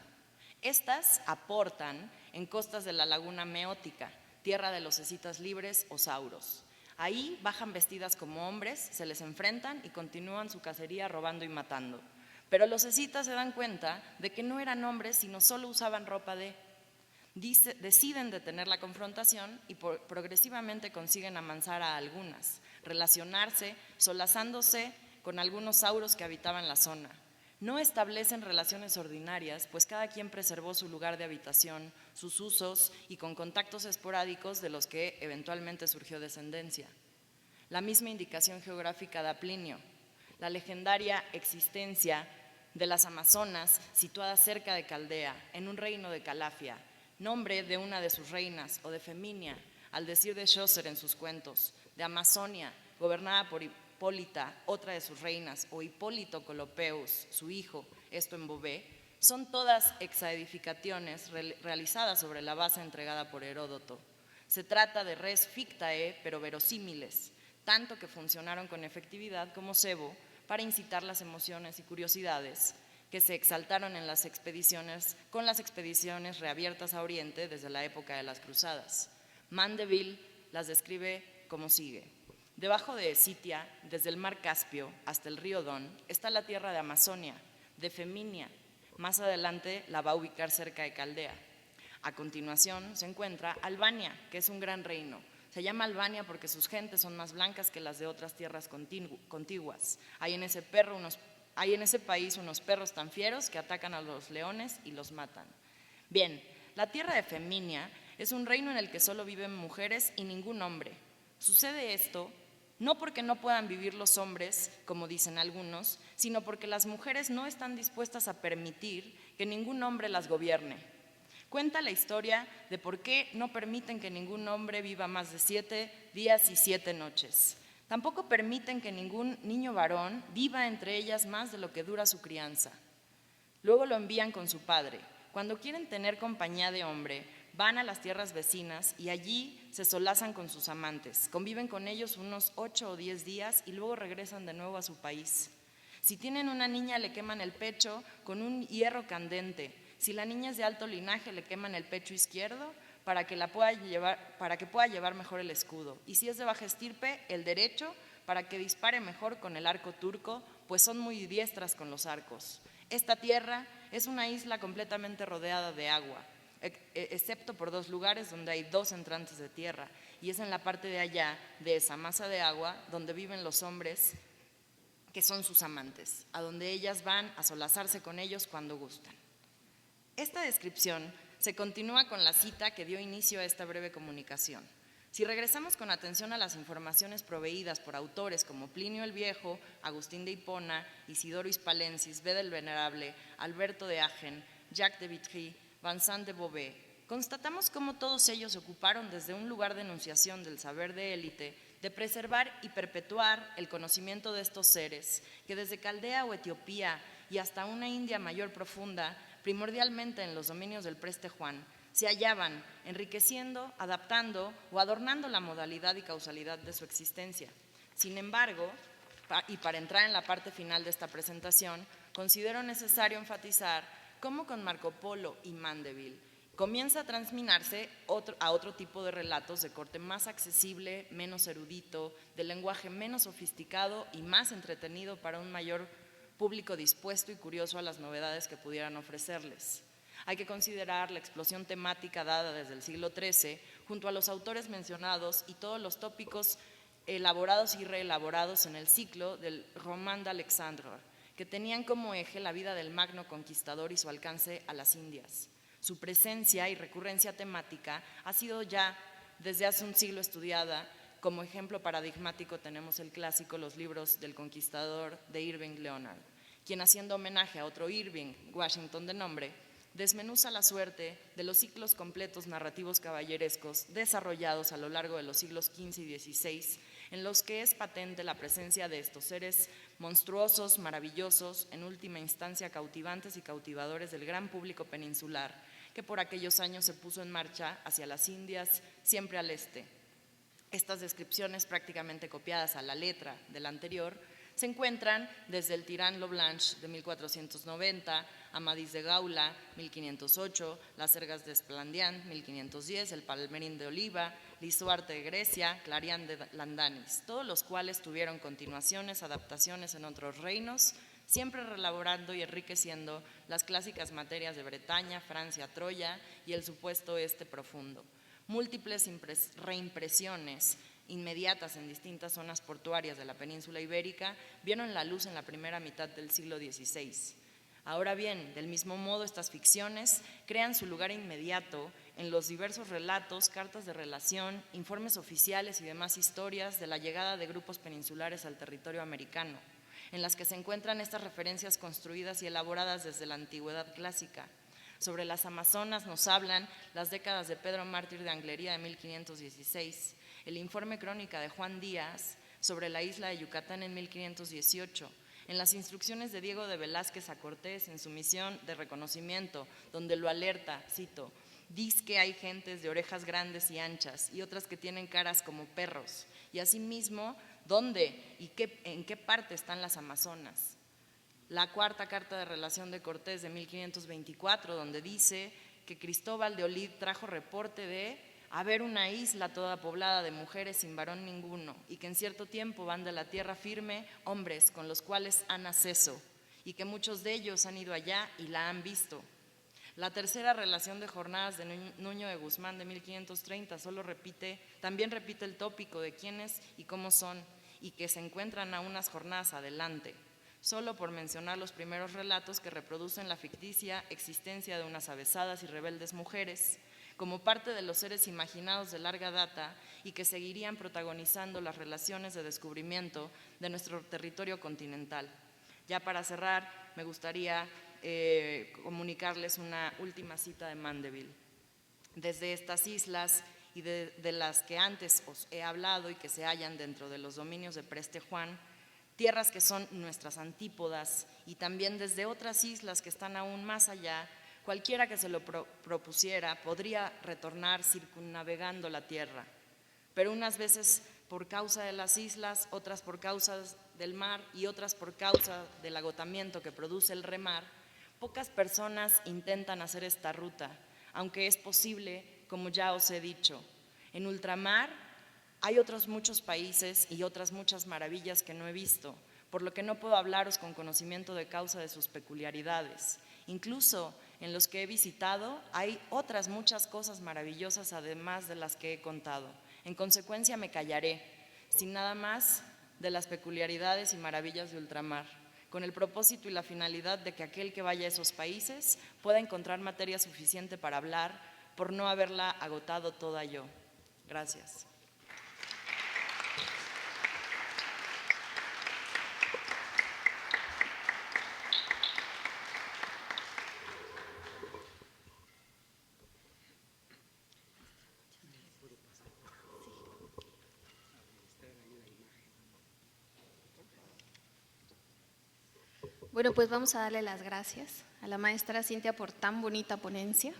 Estas aportan en costas de la laguna Meótica, tierra de los escitas libres o sauros. Ahí bajan vestidas como hombres, se les enfrentan y continúan su cacería robando y matando. Pero los escitas se dan cuenta de que no eran hombres, sino solo usaban ropa deciden detener la confrontación y progresivamente consiguen amansar a algunas, relacionarse, solazándose con algunos sauros que habitaban la zona. No establecen relaciones ordinarias, pues cada quien preservó su lugar de habitación, sus usos y con contactos esporádicos de los que eventualmente surgió descendencia. La misma indicación geográfica da Plinio. La legendaria existencia de las Amazonas, situadas cerca de Caldea, en un reino de Calafia, nombre de una de sus reinas, o de Feminia, al decir de Chaucer en sus cuentos, de Amazonia, gobernada por Hipólita, otra de sus reinas, o Hipólito Colopeus, su hijo, esto en Beauvais, son todas exaedificaciones realizadas sobre la base entregada por Heródoto. Se trata de res fictae, pero verosímiles, tanto que funcionaron con efectividad como cebo para incitar las emociones y curiosidades que se exaltaron en las expediciones, con las expediciones reabiertas a Oriente desde la época de las Cruzadas. Mandeville las describe como sigue. Debajo de Escitia, desde el mar Caspio hasta el río Don, está la tierra de Amazonia, de Feminia. Más adelante la va a ubicar cerca de Caldea. A continuación se encuentra Albania, que es un gran reino. Se llama Albania porque sus gentes son más blancas que las de otras tierras contiguas. Hay en ese país unos perros tan fieros que atacan a los leones y los matan. Bien, la tierra de Feminia es un reino en el que solo viven mujeres y ningún hombre. Sucede esto no porque no puedan vivir los hombres, como dicen algunos, sino porque las mujeres no están dispuestas a permitir que ningún hombre las gobierne. Cuenta la historia de por qué no permiten que ningún hombre viva más de 7 días y 7 noches. Tampoco permiten que ningún niño varón viva entre ellas más de lo que dura su crianza. Luego lo envían con su padre. Cuando quieren tener compañía de hombre, van a las tierras vecinas y allí se solazan con sus amantes. Conviven con ellos unos 8 o 10 días y luego regresan de nuevo a su país. Si tienen una niña, le queman el pecho con un hierro candente. Si la niña es de alto linaje, le queman el pecho izquierdo para que pueda llevar mejor el escudo. Y si es de baja estirpe, el derecho, para que dispare mejor con el arco turco, pues son muy diestras con los arcos. Esta tierra es una isla completamente rodeada de agua, excepto por 2 lugares donde hay 2 entrantes de tierra, y es en la parte de allá de esa masa de agua donde viven los hombres que son sus amantes, a donde ellas van a solazarse con ellos cuando gustan. Esta descripción se continúa con la cita que dio inicio a esta breve comunicación. Si regresamos con atención a las informaciones proveídas por autores como Plinio el Viejo, Agustín de Hipona, Isidoro Hispalensis, Beda el Venerable, Alberto de Agen, Jacques de Vitry, Vincent de Beauvais, constatamos cómo todos ellos ocuparon desde un lugar de enunciación del saber de élite de preservar y perpetuar el conocimiento de estos seres que desde Caldea o Etiopía y hasta una India mayor profunda, primordialmente en los dominios del Preste Juan, se hallaban enriqueciendo, adaptando o adornando la modalidad y causalidad de su existencia. Sin embargo, y para entrar en la parte final de esta presentación, considero necesario enfatizar cómo con Marco Polo y Mandeville comienza a transminarse a otro tipo de relatos de corte más accesible, menos erudito, de lenguaje menos sofisticado y más entretenido para un mayor público dispuesto y curioso a las novedades que pudieran ofrecerles. Hay que considerar la explosión temática dada desde el siglo XIII junto a los autores mencionados y todos los tópicos elaborados y reelaborados en el ciclo del Roman d'Alexandre, que tenían como eje la vida del magno conquistador y su alcance a las Indias. Su presencia y recurrencia temática ha sido ya desde hace un siglo estudiada. Como ejemplo paradigmático tenemos el clásico Los libros del conquistador de Irving Leonard, quien, haciendo homenaje a otro Irving, Washington de nombre, desmenuza la suerte de los ciclos completos narrativos caballerescos desarrollados a lo largo de los siglos XV y XVI, en los que es patente la presencia de estos seres monstruosos, maravillosos, en última instancia cautivantes y cautivadores del gran público peninsular, que por aquellos años se puso en marcha hacia las Indias, siempre al este. Estas descripciones, prácticamente copiadas a la letra del anterior, se encuentran desde el Tirán Lo Blanche de 1490, Amadís de Gaula, 1508, Las Sergas de Esplandián, 1510, el Palmerín de Oliva, Lisuarte de Grecia, Clarián de Landanis, todos los cuales tuvieron continuaciones, adaptaciones en otros reinos, siempre reelaborando y enriqueciendo las clásicas materias de Bretaña, Francia, Troya y el supuesto oeste profundo. Múltiples reimpresiones inmediatas en distintas zonas portuarias de la península ibérica vieron la luz en la primera mitad del siglo XVI. Ahora bien, del mismo modo, estas ficciones crean su lugar inmediato en los diversos relatos, cartas de relación, informes oficiales y demás historias de la llegada de grupos peninsulares al territorio americano, en las que se encuentran estas referencias construidas y elaboradas desde la antigüedad clásica. Sobre las Amazonas nos hablan las décadas de Pedro Mártir de Anglería de 1516, el informe crónica de Juan Díaz sobre la isla de Yucatán en 1518, en las instrucciones de Diego de Velázquez a Cortés en su misión de reconocimiento, donde lo alerta, cito, «Diz que hay gentes de orejas grandes y anchas y otras que tienen caras como perros, y asimismo, ¿dónde y en qué parte están las Amazonas?». La cuarta carta de relación de Cortés de 1524, donde dice que Cristóbal de Olid trajo reporte de haber una isla toda poblada de mujeres sin varón ninguno, y que en cierto tiempo van de la tierra firme hombres con los cuales han acceso, y que muchos de ellos han ido allá y la han visto. La tercera relación de jornadas de Nuño de Guzmán de 1530 también repite el tópico de quiénes y cómo son, y que se encuentran a unas jornadas adelante, solo por mencionar los primeros relatos que reproducen la ficticia existencia de unas avesadas y rebeldes mujeres, como parte de los seres imaginados de larga data y que seguirían protagonizando las relaciones de descubrimiento de nuestro territorio continental. Ya para cerrar, me gustaría comunicarles una última cita de Mandeville. Desde estas islas y de las que antes os he hablado y que se hallan dentro de los dominios de Preste Juan, tierras que son nuestras antípodas, y también desde otras islas que están aún más allá, cualquiera que se lo propusiera podría retornar circunnavegando la tierra, pero unas veces por causa de las islas, otras por causa del mar y otras por causa del agotamiento que produce el remar, pocas personas intentan hacer esta ruta, aunque es posible, como ya os he dicho. En ultramar hay otros muchos países y otras muchas maravillas que no he visto, por lo que no puedo hablaros con conocimiento de causa de sus peculiaridades. Incluso en los que he visitado hay otras muchas cosas maravillosas además de las que he contado. En consecuencia me callaré, sin nada más de las peculiaridades y maravillas de ultramar, con el propósito y la finalidad de que aquel que vaya a esos países pueda encontrar materia suficiente para hablar, por no haberla agotado toda yo. Gracias. Bueno, pues vamos a darle las gracias a la maestra Cintia por tan bonita ponencia.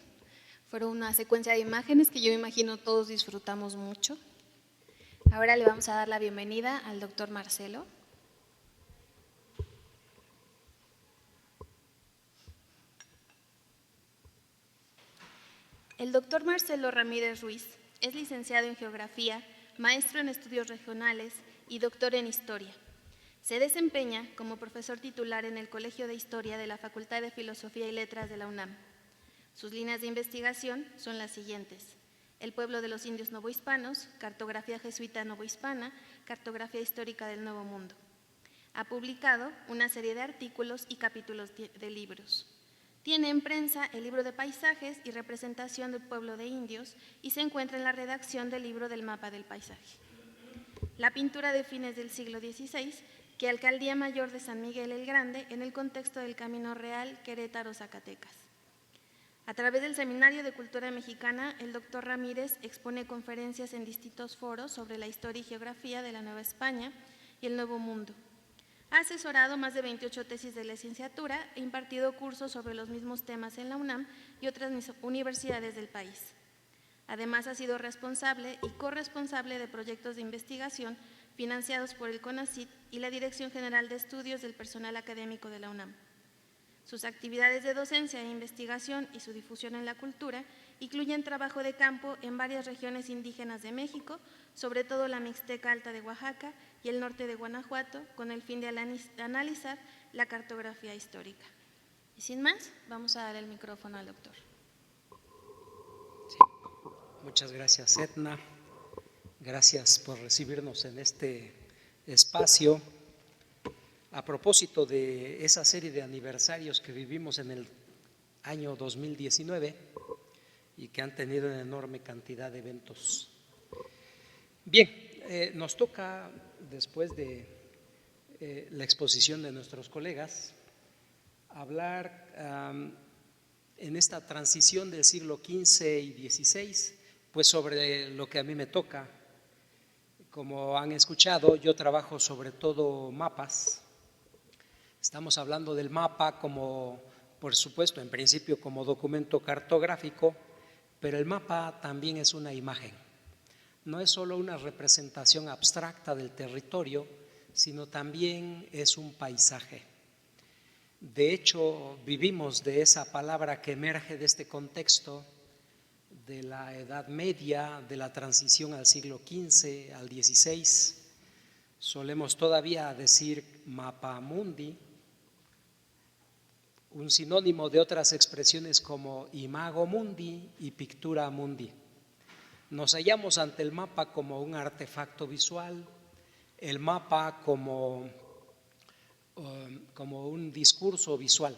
Fueron una secuencia de imágenes que yo imagino todos disfrutamos mucho. Ahora le vamos a dar la bienvenida al doctor Marcelo. El doctor Marcelo Ramírez Ruiz es licenciado en Geografía, maestro en Estudios Regionales y doctor en Historia. Se desempeña como profesor titular en el Colegio de Historia de la Facultad de Filosofía y Letras de la UNAM. Sus líneas de investigación son las siguientes: el pueblo de los indios novohispanos, cartografía jesuita novohispana, cartografía histórica del Nuevo Mundo. Ha publicado una serie de artículos y capítulos de libros. Tiene en prensa el libro de paisajes y representación del pueblo de indios y se encuentra en la redacción del libro del mapa del paisaje. La pintura de fines del siglo XVI, que Alcaldía Mayor de San Miguel el Grande en el contexto del Camino Real Querétaro-Zacatecas. A través del Seminario de Cultura Mexicana, el doctor Ramírez expone conferencias en distintos foros sobre la historia y geografía de la Nueva España y el Nuevo Mundo. Ha asesorado más de 28 tesis de licenciatura e impartido cursos sobre los mismos temas en la UNAM y otras universidades del país. Además, ha sido responsable y corresponsable de proyectos de investigación financiados por el CONACYT y la Dirección General de Estudios del Personal Académico de la UNAM. Sus actividades de docencia e investigación y su difusión en la cultura incluyen trabajo de campo en varias regiones indígenas de México, sobre todo la Mixteca Alta de Oaxaca y el norte de Guanajuato, con el fin de analizar la cartografía histórica. Y sin más, vamos a dar el micrófono al doctor. Sí. Muchas gracias, Edna. Gracias por recibirnos en este espacio. A propósito de esa serie de aniversarios que vivimos en el año 2019 y que han tenido una enorme cantidad de eventos. Bien, nos toca, después de la exposición de nuestros colegas, hablar en esta transición del siglo XV y XVI, pues sobre lo que a mí me toca. Como han escuchado, yo trabajo sobre todo mapas. Estamos hablando del mapa como, por supuesto, en principio como documento cartográfico, pero el mapa también es una imagen. No es solo una representación abstracta del territorio, sino también es un paisaje. De hecho, vivimos de esa palabra que emerge de este contexto de la Edad Media, de la transición al siglo XV, al XVI. Solemos todavía decir mapa mundi, un sinónimo de otras expresiones como imago mundi y pictura mundi. Nos hallamos ante el mapa como un artefacto visual, el mapa como un discurso visual.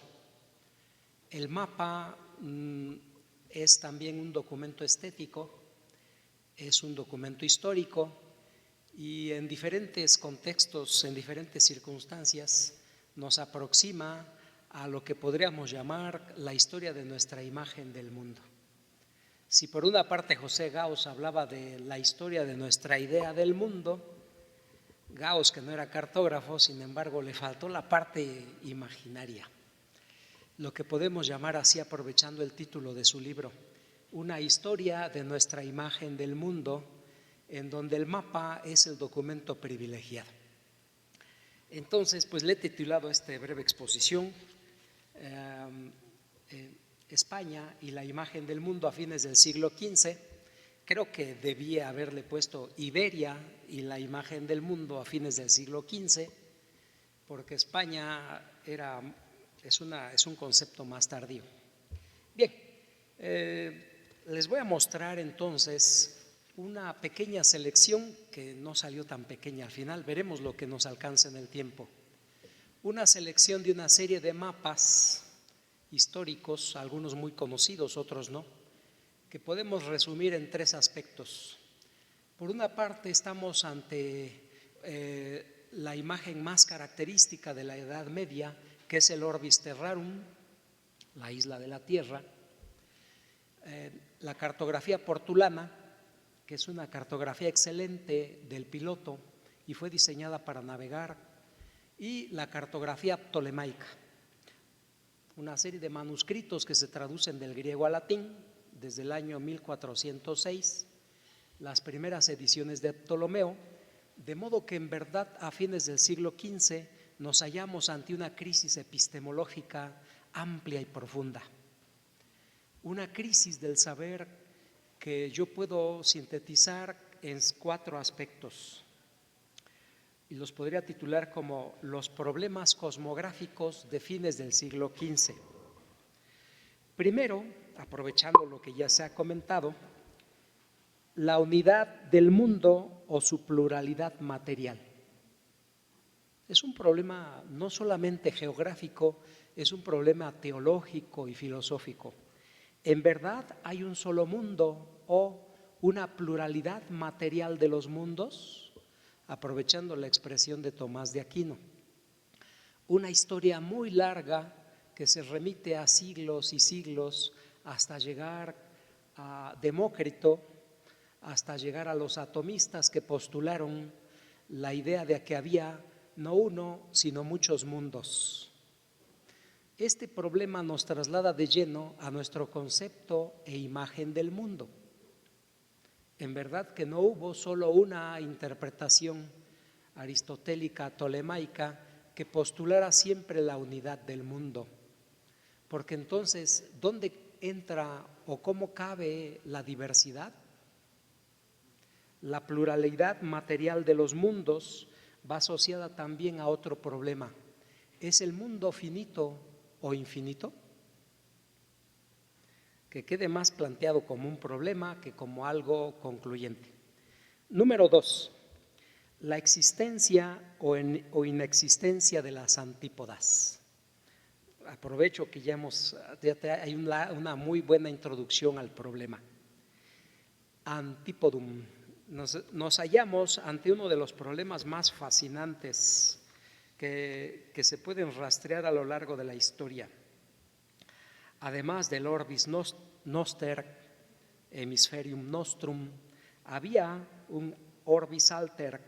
El mapa es también un documento estético, es un documento histórico y en diferentes contextos, en diferentes circunstancias, nos aproxima a lo que podríamos llamar la historia de nuestra imagen del mundo. Si por una parte José Gauss hablaba de la historia de nuestra idea del mundo, Gauss, que no era cartógrafo, sin embargo, le faltó la parte imaginaria, lo que podemos llamar así, aprovechando el título de su libro, una historia de nuestra imagen del mundo, en donde el mapa es el documento privilegiado. Entonces, pues le he titulado esta breve exposición España y la imagen del mundo a fines del siglo XV. Creo que debía haberle puesto Iberia y la imagen del mundo a fines del siglo XV, porque España es un concepto más tardío. Bien, les voy a mostrar entonces una pequeña selección que no salió tan pequeña al final, veremos lo que nos alcanza en el tiempo. Una selección de una serie de mapas históricos, algunos muy conocidos, otros no, que podemos resumir en tres aspectos. Por una parte, estamos ante la imagen más característica de la Edad Media, que es el Orbis Terrarum, la isla de la Tierra, la cartografía portulana, que es una cartografía excelente del piloto y fue diseñada para navegar, y la cartografía ptolemaica, una serie de manuscritos que se traducen del griego al latín desde el año 1406, las primeras ediciones de Ptolomeo, de modo que en verdad a fines del siglo XV nos hallamos ante una crisis epistemológica amplia y profunda. una crisis del saber que yo puedo sintetizar en 4 aspectos y los podría titular como los problemas cosmográficos de fines del siglo XV. Primero, aprovechando lo que ya se ha comentado, la unidad del mundo o su pluralidad material. Es un problema no solamente geográfico, es un problema teológico y filosófico. ¿En verdad hay un solo mundo o una pluralidad material de los mundos? Aprovechando la expresión de Tomás de Aquino. Una historia muy larga que se remite a siglos y siglos hasta llegar a Demócrito, hasta llegar a los atomistas que postularon la idea de que había no uno, sino muchos mundos. Este problema nos traslada de lleno a nuestro concepto e imagen del mundo. En verdad que no hubo solo una interpretación aristotélica tolemaica que postulara siempre la unidad del mundo, porque entonces, ¿dónde entra o cómo cabe la diversidad? La pluralidad material de los mundos va asociada también a otro problema. ¿Es el mundo finito o infinito? Que quede más planteado como un problema que como algo concluyente. Número 2, la existencia o inexistencia de las antípodas. Aprovecho que ya hay una muy buena introducción al problema. Antípodum. Nos hallamos ante uno de los problemas más fascinantes que se pueden rastrear a lo largo de la historia. Además del orbis noster, hemisferium nostrum, había un orbis alter,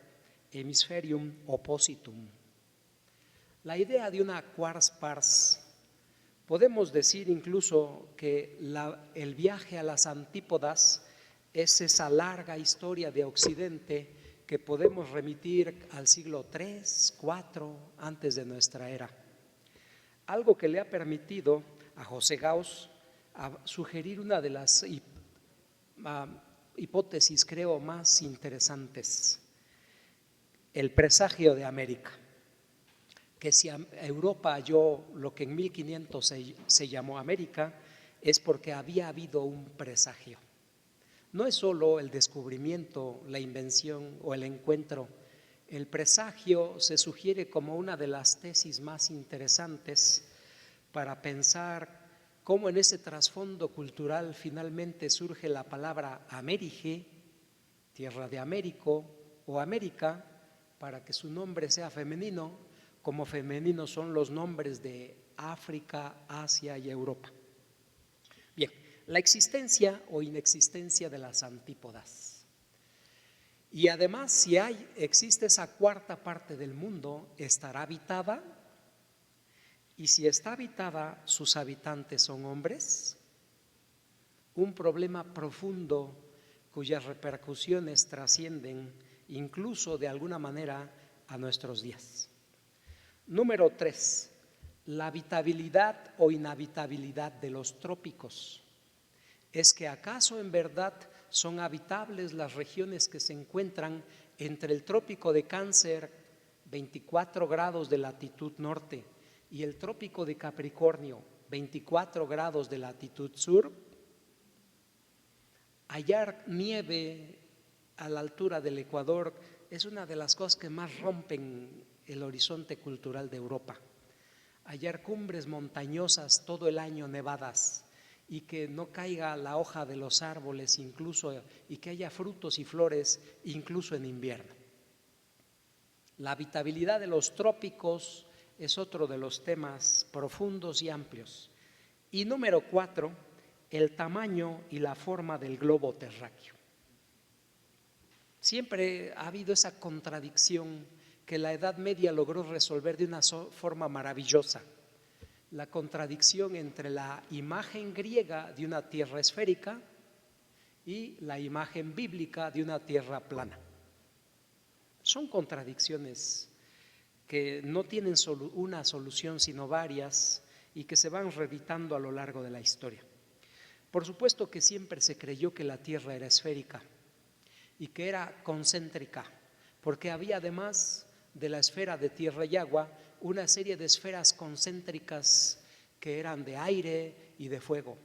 hemisferium oppositum. La idea de una quars pars, podemos decir incluso que el viaje a las antípodas es esa larga historia de Occidente que podemos remitir al siglo III, IV antes de nuestra era. Algo que le ha permitido a José Gauss a sugerir una de las hipótesis, creo, más interesantes, el presagio de América, que si Europa halló lo que en 1500 se llamó América, es porque había habido un presagio. No es solo el descubrimiento, la invención o el encuentro. El presagio se sugiere como una de las tesis más interesantes para pensar cómo en ese trasfondo cultural finalmente surge la palabra Américe, tierra de Américo o América, para que su nombre sea femenino, como femeninos son los nombres de África, Asia y Europa. Bien, la existencia o inexistencia de las antípodas. Y además, si existe esa cuarta parte del mundo, ¿estará habitada? Y si está habitada, ¿sus habitantes son hombres? Un problema profundo cuyas repercusiones trascienden incluso de alguna manera a nuestros días. Número 3, la habitabilidad o inhabitabilidad de los trópicos. ¿Es que acaso en verdad son habitables las regiones que se encuentran entre el trópico de Cáncer, 24 grados de latitud norte, y el trópico de Capricornio, 24 grados de latitud sur? Hallar nieve a la altura del Ecuador es una de las cosas que más rompen el horizonte cultural de Europa. Hallar cumbres montañosas todo el año nevadas y que no caiga la hoja de los árboles incluso, y que haya frutos y flores incluso en invierno. La habitabilidad de los trópicos es otro de los temas profundos y amplios. Y número 4, el tamaño y la forma del globo terráqueo. Siempre ha habido esa contradicción que la Edad Media logró resolver de una forma maravillosa. La contradicción entre la imagen griega de una tierra esférica y la imagen bíblica de una tierra plana. Son contradicciones que no tienen una solución sino varias y que se van reeditando a lo largo de la historia. Por supuesto que siempre se creyó que la Tierra era esférica y que era concéntrica, porque había además de la esfera de tierra y agua una serie de esferas concéntricas que eran de aire y de fuego.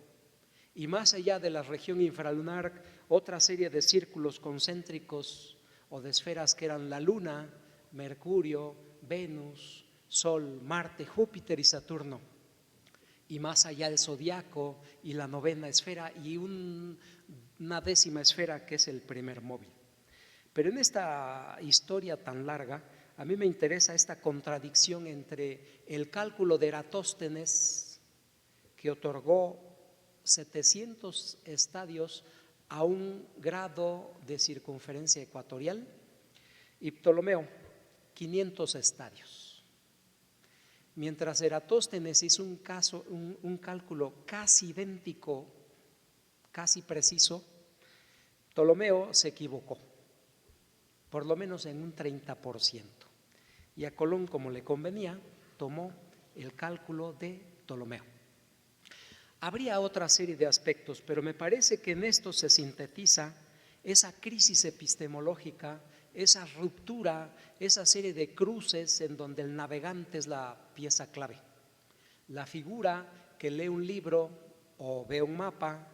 Y más allá de la región infralunar, otra serie de círculos concéntricos o de esferas que eran la Luna, Mercurio, Venus, Sol, Marte, Júpiter y Saturno. Y más allá del zodiaco y la novena esfera y una décima esfera que es el primer móvil. Pero en esta historia tan larga, a mí me interesa esta contradicción entre el cálculo de Eratóstenes, que otorgó 700 estadios a un grado de circunferencia ecuatorial, y Ptolomeo, 500 estadios. Mientras Eratóstenes hizo un cálculo casi idéntico, casi preciso, Ptolomeo se equivocó, por lo menos en un 30%. Y a Colón, como le convenía, tomó el cálculo de Ptolomeo. Habría otra serie de aspectos, pero me parece que en esto se sintetiza esa crisis epistemológica, esa ruptura, esa serie de cruces en donde el navegante es la pieza clave. La figura que lee un libro o ve un mapa,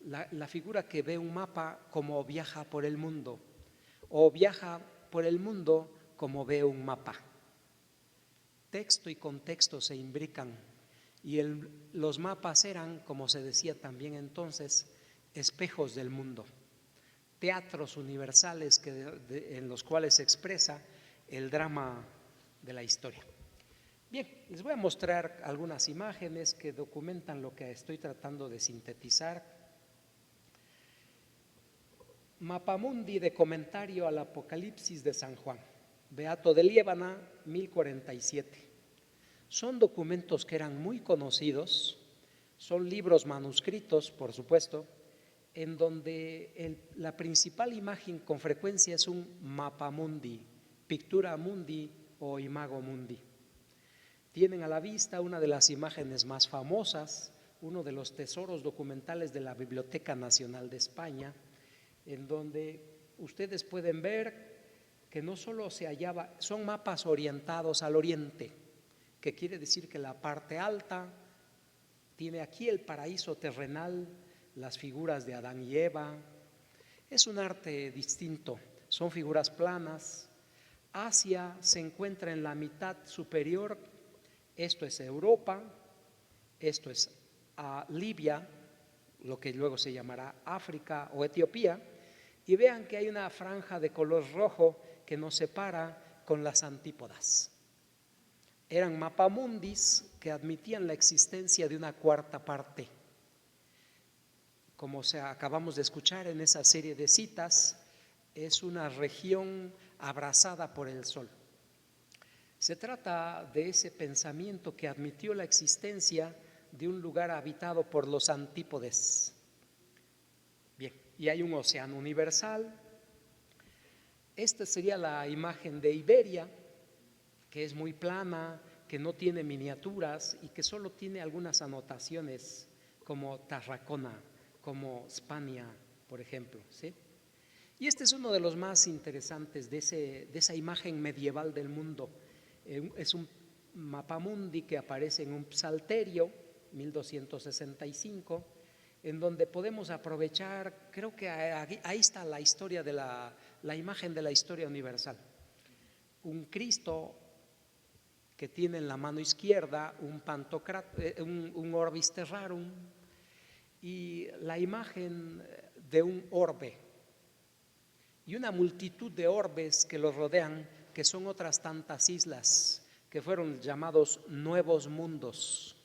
la figura que ve un mapa como viaja por el mundo, o viaja por el mundo como ve un mapa. Texto y contexto se imbrican y los mapas eran, como se decía también entonces, espejos del mundo, teatros universales en los cuales se expresa el drama de la historia. Bien, les voy a mostrar algunas imágenes que documentan lo que estoy tratando de sintetizar. Mapamundi de comentario al Apocalipsis de San Juan, Beato de Liébana, 1047. Son documentos que eran muy conocidos, son libros manuscritos, por supuesto, en donde la principal imagen con frecuencia es un mapamundi, pictura mundi o imago mundi. Tienen a la vista una de las imágenes más famosas, uno de los tesoros documentales de la Biblioteca Nacional de España, en donde ustedes pueden ver que no solo se hallaba, son mapas orientados al oriente, que quiere decir que la parte alta tiene aquí el paraíso terrenal, las figuras de Adán y Eva. Es un arte distinto, son figuras planas. Asia se encuentra en la mitad superior, esto es Europa, esto es Libia, lo que luego se llamará África o Etiopía, y vean que hay una franja de color rojo que nos separa con las antípodas. Eran mapamundis que admitían la existencia de una cuarta parte. Como acabamos de escuchar en esa serie de citas, es una región abrazada por el sol. Se trata de ese pensamiento que admitió la existencia de un lugar habitado por los antípodes. Bien, y hay un océano universal. Esta sería la imagen de Iberia, que es muy plana, que no tiene miniaturas y que solo tiene algunas anotaciones como Tarracona, como Spania, por ejemplo, ¿sí? Y este es uno de los más interesantes de esa imagen medieval del mundo. Es un mapamundi que aparece en un psalterio, 1265, en donde podemos aprovechar, creo que ahí está la historia de la imagen de la historia universal. Un Cristo que tiene en la mano izquierda un orbis terrarum y la imagen de un orbe y una multitud de orbes que lo rodean, que son otras tantas islas que fueron llamados nuevos mundos.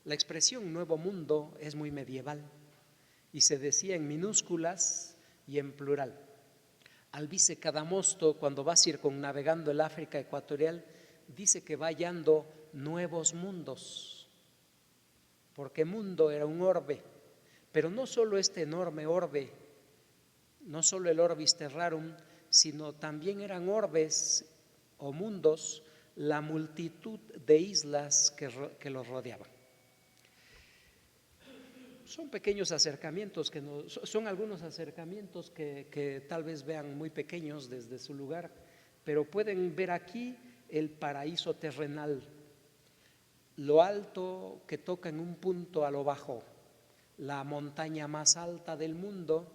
La expresión nuevo mundo es muy medieval y se decía en minúsculas y en plural. Alvise Cadamosto, cuando va circunnavegando el África ecuatorial, dice que va hallando nuevos mundos, porque mundo era un orbe, pero no solo este enorme orbe, no solo el orbis terrarum, sino también eran orbes o mundos la multitud de islas que los rodeaban. Son pequeños acercamientos son algunos acercamientos que tal vez vean muy pequeños desde su lugar, pero pueden ver aquí el paraíso terrenal, lo alto que toca en un punto a lo bajo, la montaña más alta del mundo,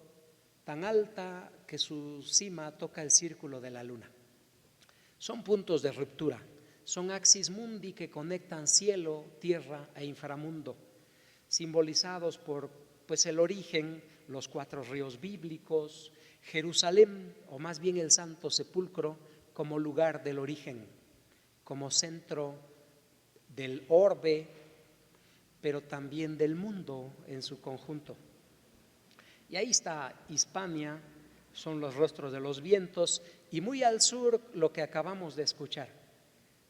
tan alta que su cima toca el círculo de la luna. Son puntos de ruptura, son axis mundi que conectan cielo, tierra e inframundo, simbolizados por el origen, los 4 ríos bíblicos, Jerusalén, o más bien el Santo Sepulcro, como lugar del origen, como centro del orbe, pero también del mundo en su conjunto. Y ahí está Hispania, son los rostros de los vientos, y muy al sur lo que acabamos de escuchar,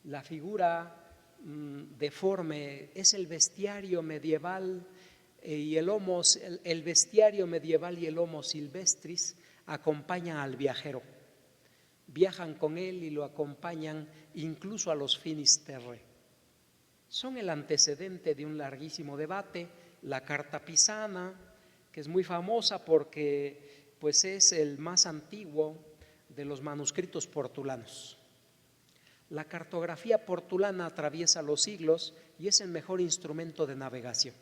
la figura deforme es el bestiario medieval y el bestiario medieval y el Homo silvestris acompañan al viajero, viajan con él y lo acompañan incluso a los Finisterre. Son el antecedente de un larguísimo debate, la Carta Pisana, que es muy famosa porque es el más antiguo de los manuscritos portulanos. La cartografía portulana atraviesa los siglos y es el mejor instrumento de navegación.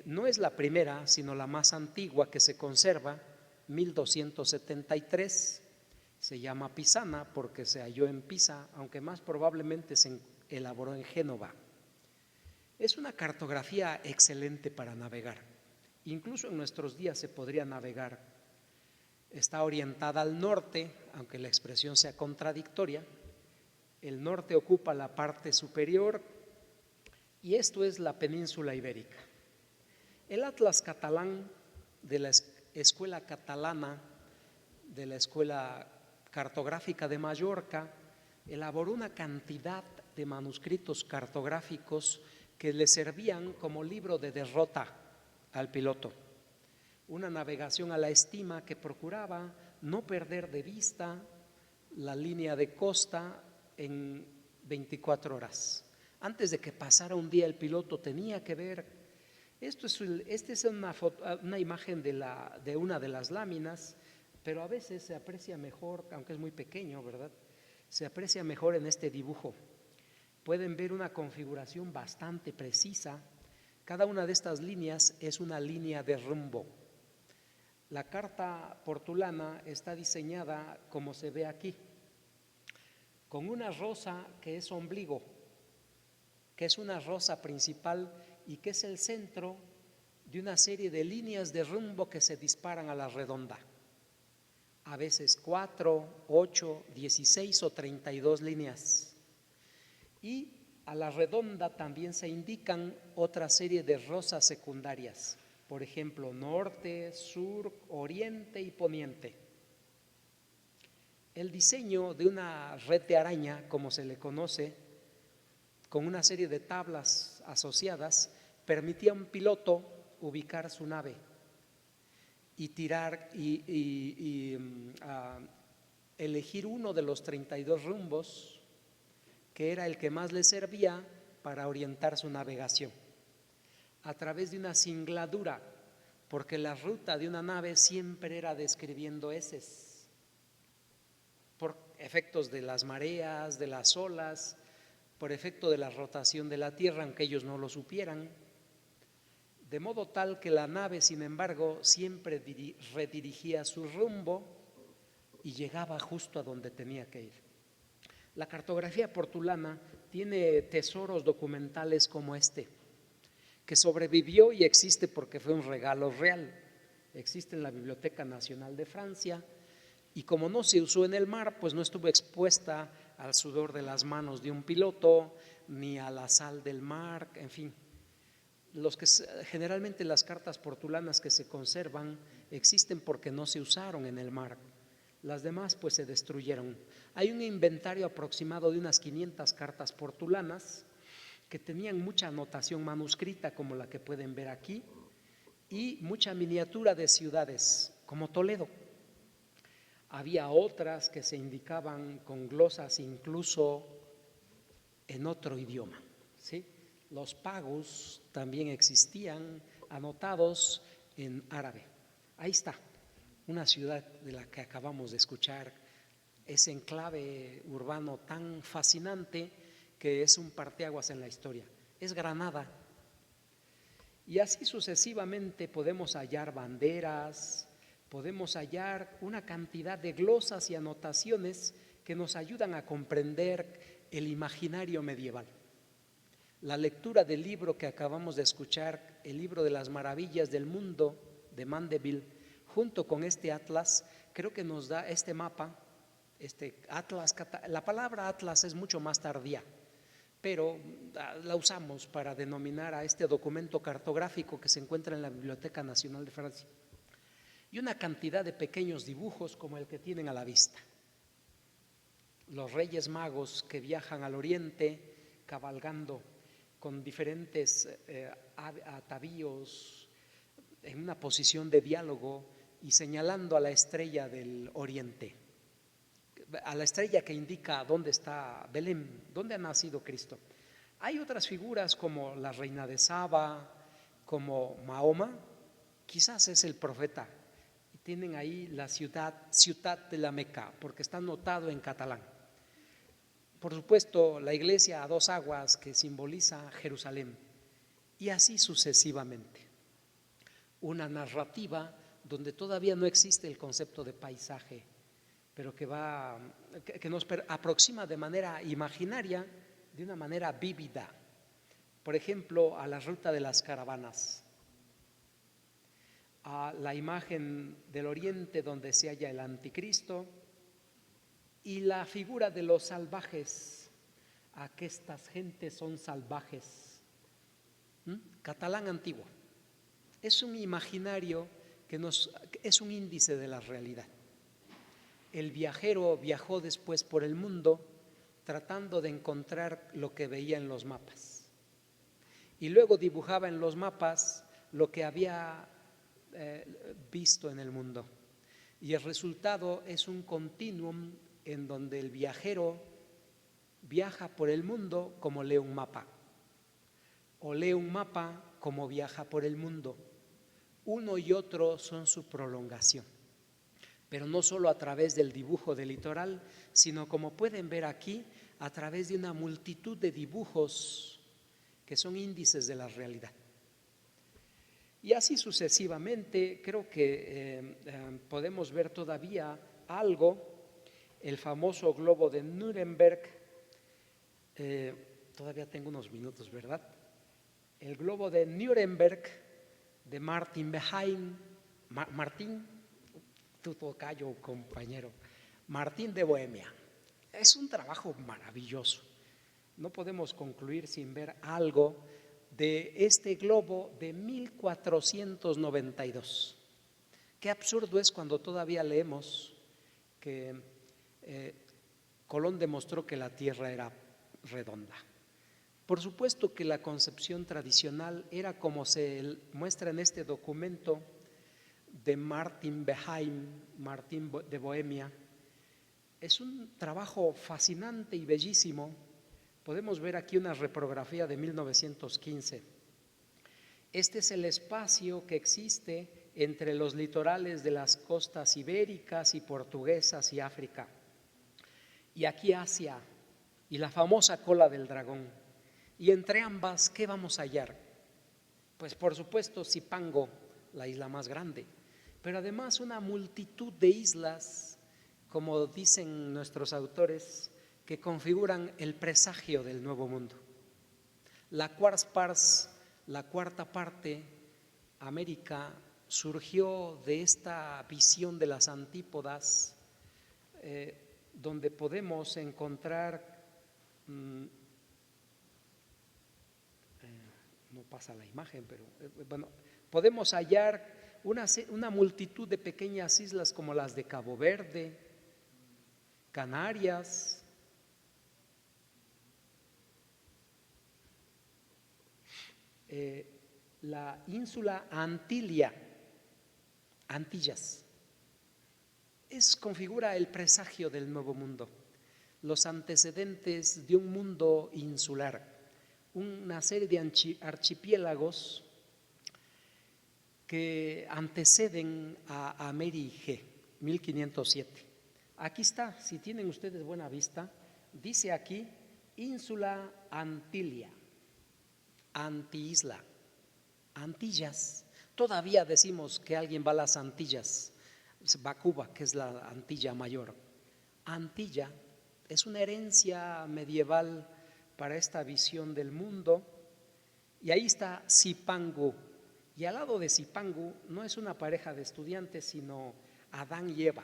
No es la primera, sino la más antigua que se conserva, 1273, se llama Pisana porque se halló en Pisa, aunque más probablemente se elaboró en Génova. Es una cartografía excelente para navegar, incluso en nuestros días se podría navegar. Está orientada al norte, aunque la expresión sea contradictoria. El norte ocupa la parte superior y esto es la península ibérica. El Atlas catalán de la Escuela Catalana, de la Escuela Cartográfica de Mallorca, elaboró una cantidad de manuscritos cartográficos que le servían como libro de derrota al piloto. Una navegación a la estima que procuraba no perder de vista la línea de costa en 24 horas. Antes de que pasara un día el piloto tenía que ver, esta es una imagen de una de las láminas, pero a veces se aprecia mejor, aunque es muy pequeño, ¿verdad? Se aprecia mejor en este dibujo. Pueden ver una configuración bastante precisa. Cada una de estas líneas es una línea de rumbo. La carta portulana está diseñada como se ve aquí, con una rosa que es ombligo, que es una rosa principal y que es el centro de una serie de líneas de rumbo que se disparan a la redonda. A veces 4, 8, 16 o 32 líneas. Y a la redonda también se indican otra serie de rosas secundarias, por ejemplo, norte, sur, oriente y poniente. El diseño de una red de araña, como se le conoce, con una serie de tablas asociadas, permitía a un piloto ubicar su nave y tirar elegir uno de los 32 rumbos que era el que más le servía para orientar su navegación a través de una singladura, porque la ruta de una nave siempre era describiendo eses por efectos de las mareas, de las olas, por efecto de la rotación de la Tierra, aunque ellos no lo supieran, de modo tal que la nave, sin embargo, siempre redirigía su rumbo y llegaba justo a donde tenía que ir. La cartografía portulana tiene tesoros documentales como este, que sobrevivió y existe porque fue un regalo real. Existe en la Biblioteca Nacional de Francia y como no se usó en el mar, pues no estuvo expuesta al sudor de las manos de un piloto ni a la sal del mar, en fin. Generalmente las cartas portulanas que se conservan existen porque no se usaron en el mar. Las demás pues se destruyeron. Hay un inventario aproximado de unas 500 cartas portulanas que tenían mucha anotación manuscrita como la que pueden ver aquí y mucha miniatura de ciudades como Toledo. Había otras que se indicaban con glosas incluso en otro idioma, ¿sí? Los pagus también existían, anotados en árabe. Ahí está, una ciudad de la que acabamos de escuchar, ese enclave urbano tan fascinante que es un parteaguas en la historia. Es Granada. Y así sucesivamente podemos hallar banderas, podemos hallar una cantidad de glosas y anotaciones que nos ayudan a comprender el imaginario medieval. La lectura del libro que acabamos de escuchar, el libro de las maravillas del mundo de Mandeville, junto con este atlas, creo que nos da este mapa, este atlas. La palabra atlas es mucho más tardía, pero la usamos para denominar a este documento cartográfico que se encuentra en la Biblioteca Nacional de Francia, y una cantidad de pequeños dibujos como el que tienen a la vista. Los Reyes Magos que viajan al oriente cabalgando con diferentes atavíos en una posición de diálogo y señalando a la estrella del oriente, a la estrella que indica dónde está Belén, dónde ha nacido Cristo. Hay otras figuras como la reina de Saba, como Mahoma, quizás es el profeta. Y tienen ahí la ciudad de la Meca, porque está anotado en catalán. Por supuesto, la iglesia a dos aguas que simboliza Jerusalén, y así sucesivamente. Una narrativa donde todavía no existe el concepto de paisaje, pero que nos aproxima de manera imaginaria, de una manera vívida. Por ejemplo, a la ruta de las caravanas, a la imagen del oriente donde se halla el anticristo, y la figura de los salvajes. Aquestas gentes son salvajes. Catalán antiguo. Es un imaginario es un índice de la realidad. El viajero viajó después por el mundo tratando de encontrar lo que veía en los mapas, y luego dibujaba en los mapas lo que había visto en el mundo, y el resultado es un continuum en donde el viajero viaja por el mundo como lee un mapa, o lee un mapa como viaja por el mundo. Uno y otro son su prolongación, pero no solo a través del dibujo del litoral, sino, como pueden ver aquí, a través de una multitud de dibujos que son índices de la realidad. Y así sucesivamente. Creo que podemos ver todavía algo. El famoso globo de Nuremberg, todavía tengo unos minutos, ¿verdad? El globo de Nuremberg de Martin Behaim, Martín, tu tocayo, compañero, Martín de Bohemia. Es un trabajo maravilloso. No podemos concluir sin ver algo de este globo de 1492. Qué absurdo es cuando todavía leemos que Colón demostró que la Tierra era redonda. Por supuesto que la concepción tradicional era como se muestra en este documento de Martin Behaim, Martín de Bohemia. Es un trabajo fascinante y bellísimo. Podemos ver aquí una reprografía de 1915. Este es el espacio que existe entre los litorales de las costas ibéricas y portuguesas y África. Y aquí Asia y la famosa cola del dragón. Y entre ambas, ¿qué vamos a hallar? Pues por supuesto Zipango, la isla más grande, pero además una multitud de islas, como dicen nuestros autores, que configuran el presagio del Nuevo Mundo. La Quars Pars, la cuarta parte, América, surgió de esta visión de las antípodas, donde podemos encontrar, no pasa la imagen, pero bueno, podemos hallar una multitud de pequeñas islas como las de Cabo Verde, Canarias, la ínsula Antillas, configura el presagio del Nuevo Mundo, los antecedentes de un mundo insular, una serie de archipiélagos que anteceden a América 1507. Aquí está, si tienen ustedes buena vista, dice aquí Ínsula Antilia, antiisla, Antillas. Todavía decimos que alguien va a las Antillas, va a Cuba, que es la Antilla Mayor. Antilla es una herencia medieval para esta visión del mundo. Y ahí está Zipangu. Y al lado de Zipangu no es una pareja de estudiantes, sino Adán y Eva.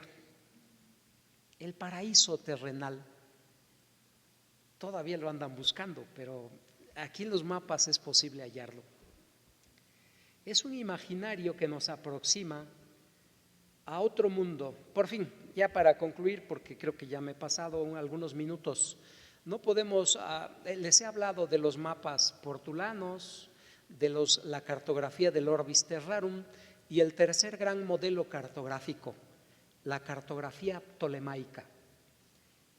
El paraíso terrenal. Todavía lo andan buscando, pero aquí en los mapas es posible hallarlo. Es un imaginario que nos aproxima a otro mundo. Por fin, ya para concluir, porque creo que ya me he pasado algunos minutos, no podemos, les he hablado de los mapas portulanos, de la cartografía del Orbis Terrarum y el tercer gran modelo cartográfico, la cartografía ptolemaica.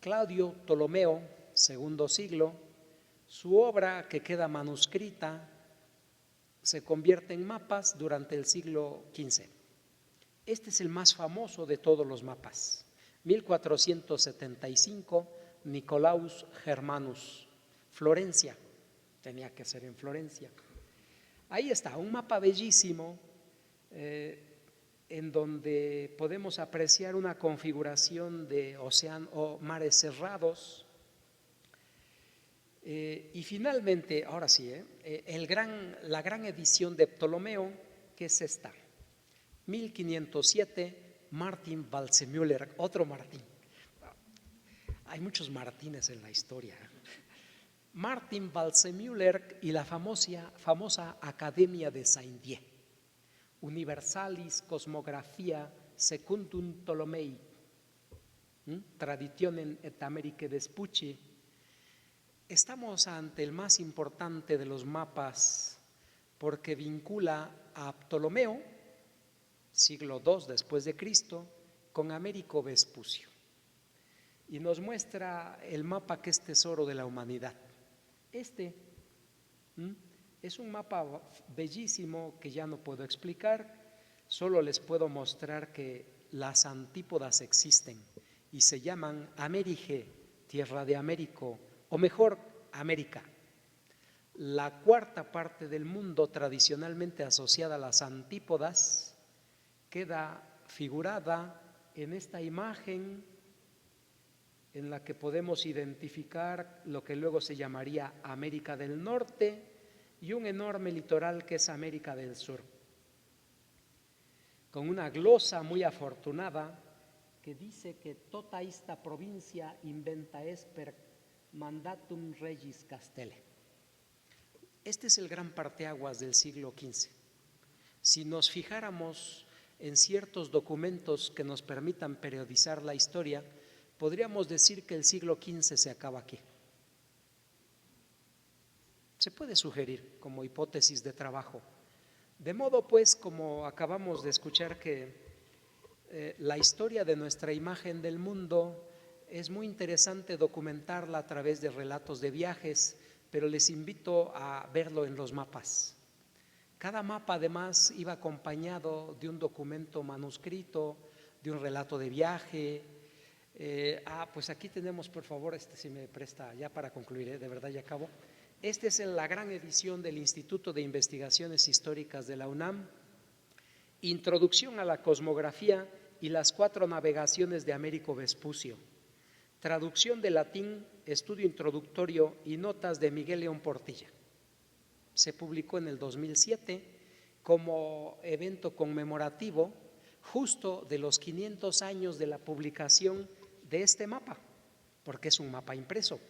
Claudio Ptolomeo, segundo siglo, su obra que queda manuscrita se convierte en mapas durante el siglo XV. Este es el más famoso de todos los mapas. 1475, Nicolaus Germanus, Florencia, tenía que ser en Florencia. Ahí está, un mapa bellísimo en donde podemos apreciar una configuración de océano o mares cerrados. Y finalmente, ahora sí, la gran edición de Ptolomeo, que es esta, 1507, Martin Waldseemüller, otro Martín. Hay muchos Martínez en la historia. Martin Waldseemüller y la famosa Academia de Saint-Dié, Universalis Cosmographia Secundum Ptolomei, Traditionem et Americae Vespucci. Estamos ante el más importante de los mapas porque vincula a Ptolomeo, siglo II después de Cristo, con Américo Vespucio y nos muestra el mapa que es tesoro de la humanidad. Este es un mapa bellísimo que ya no puedo explicar, solo les puedo mostrar que las antípodas existen y se llaman América, tierra de Américo, o mejor, América. La cuarta parte del mundo tradicionalmente asociada a las antípodas queda figurada en esta imagen en la que podemos identificar lo que luego se llamaría América del Norte y un enorme litoral que es América del Sur, con una glosa muy afortunada que dice que tota esta provincia inventa es per mandatum regis Castelle. Este es el gran parteaguas del siglo XV. Si nos fijáramos en ciertos documentos que nos permitan periodizar la historia, podríamos decir que el siglo XV se acaba aquí. Se puede sugerir como hipótesis de trabajo. De modo pues, como acabamos de escuchar, que la historia de nuestra imagen del mundo es muy interesante documentarla a través de relatos de viajes, pero les invito a verlo en los mapas. Cada mapa además iba acompañado de un documento manuscrito, de un relato de viaje. Pues aquí tenemos, por favor, si me presta ya para concluir, de verdad ya acabo. Esta es la gran edición del Instituto de Investigaciones Históricas de la UNAM, Introducción a la Cosmografía y las 4 navegaciones de Américo Vespucio, traducción de latín, estudio introductorio y notas de Miguel León Portilla. Se publicó en el 2007 como evento conmemorativo justo de los 500 años de la publicación de este mapa, porque es un mapa impreso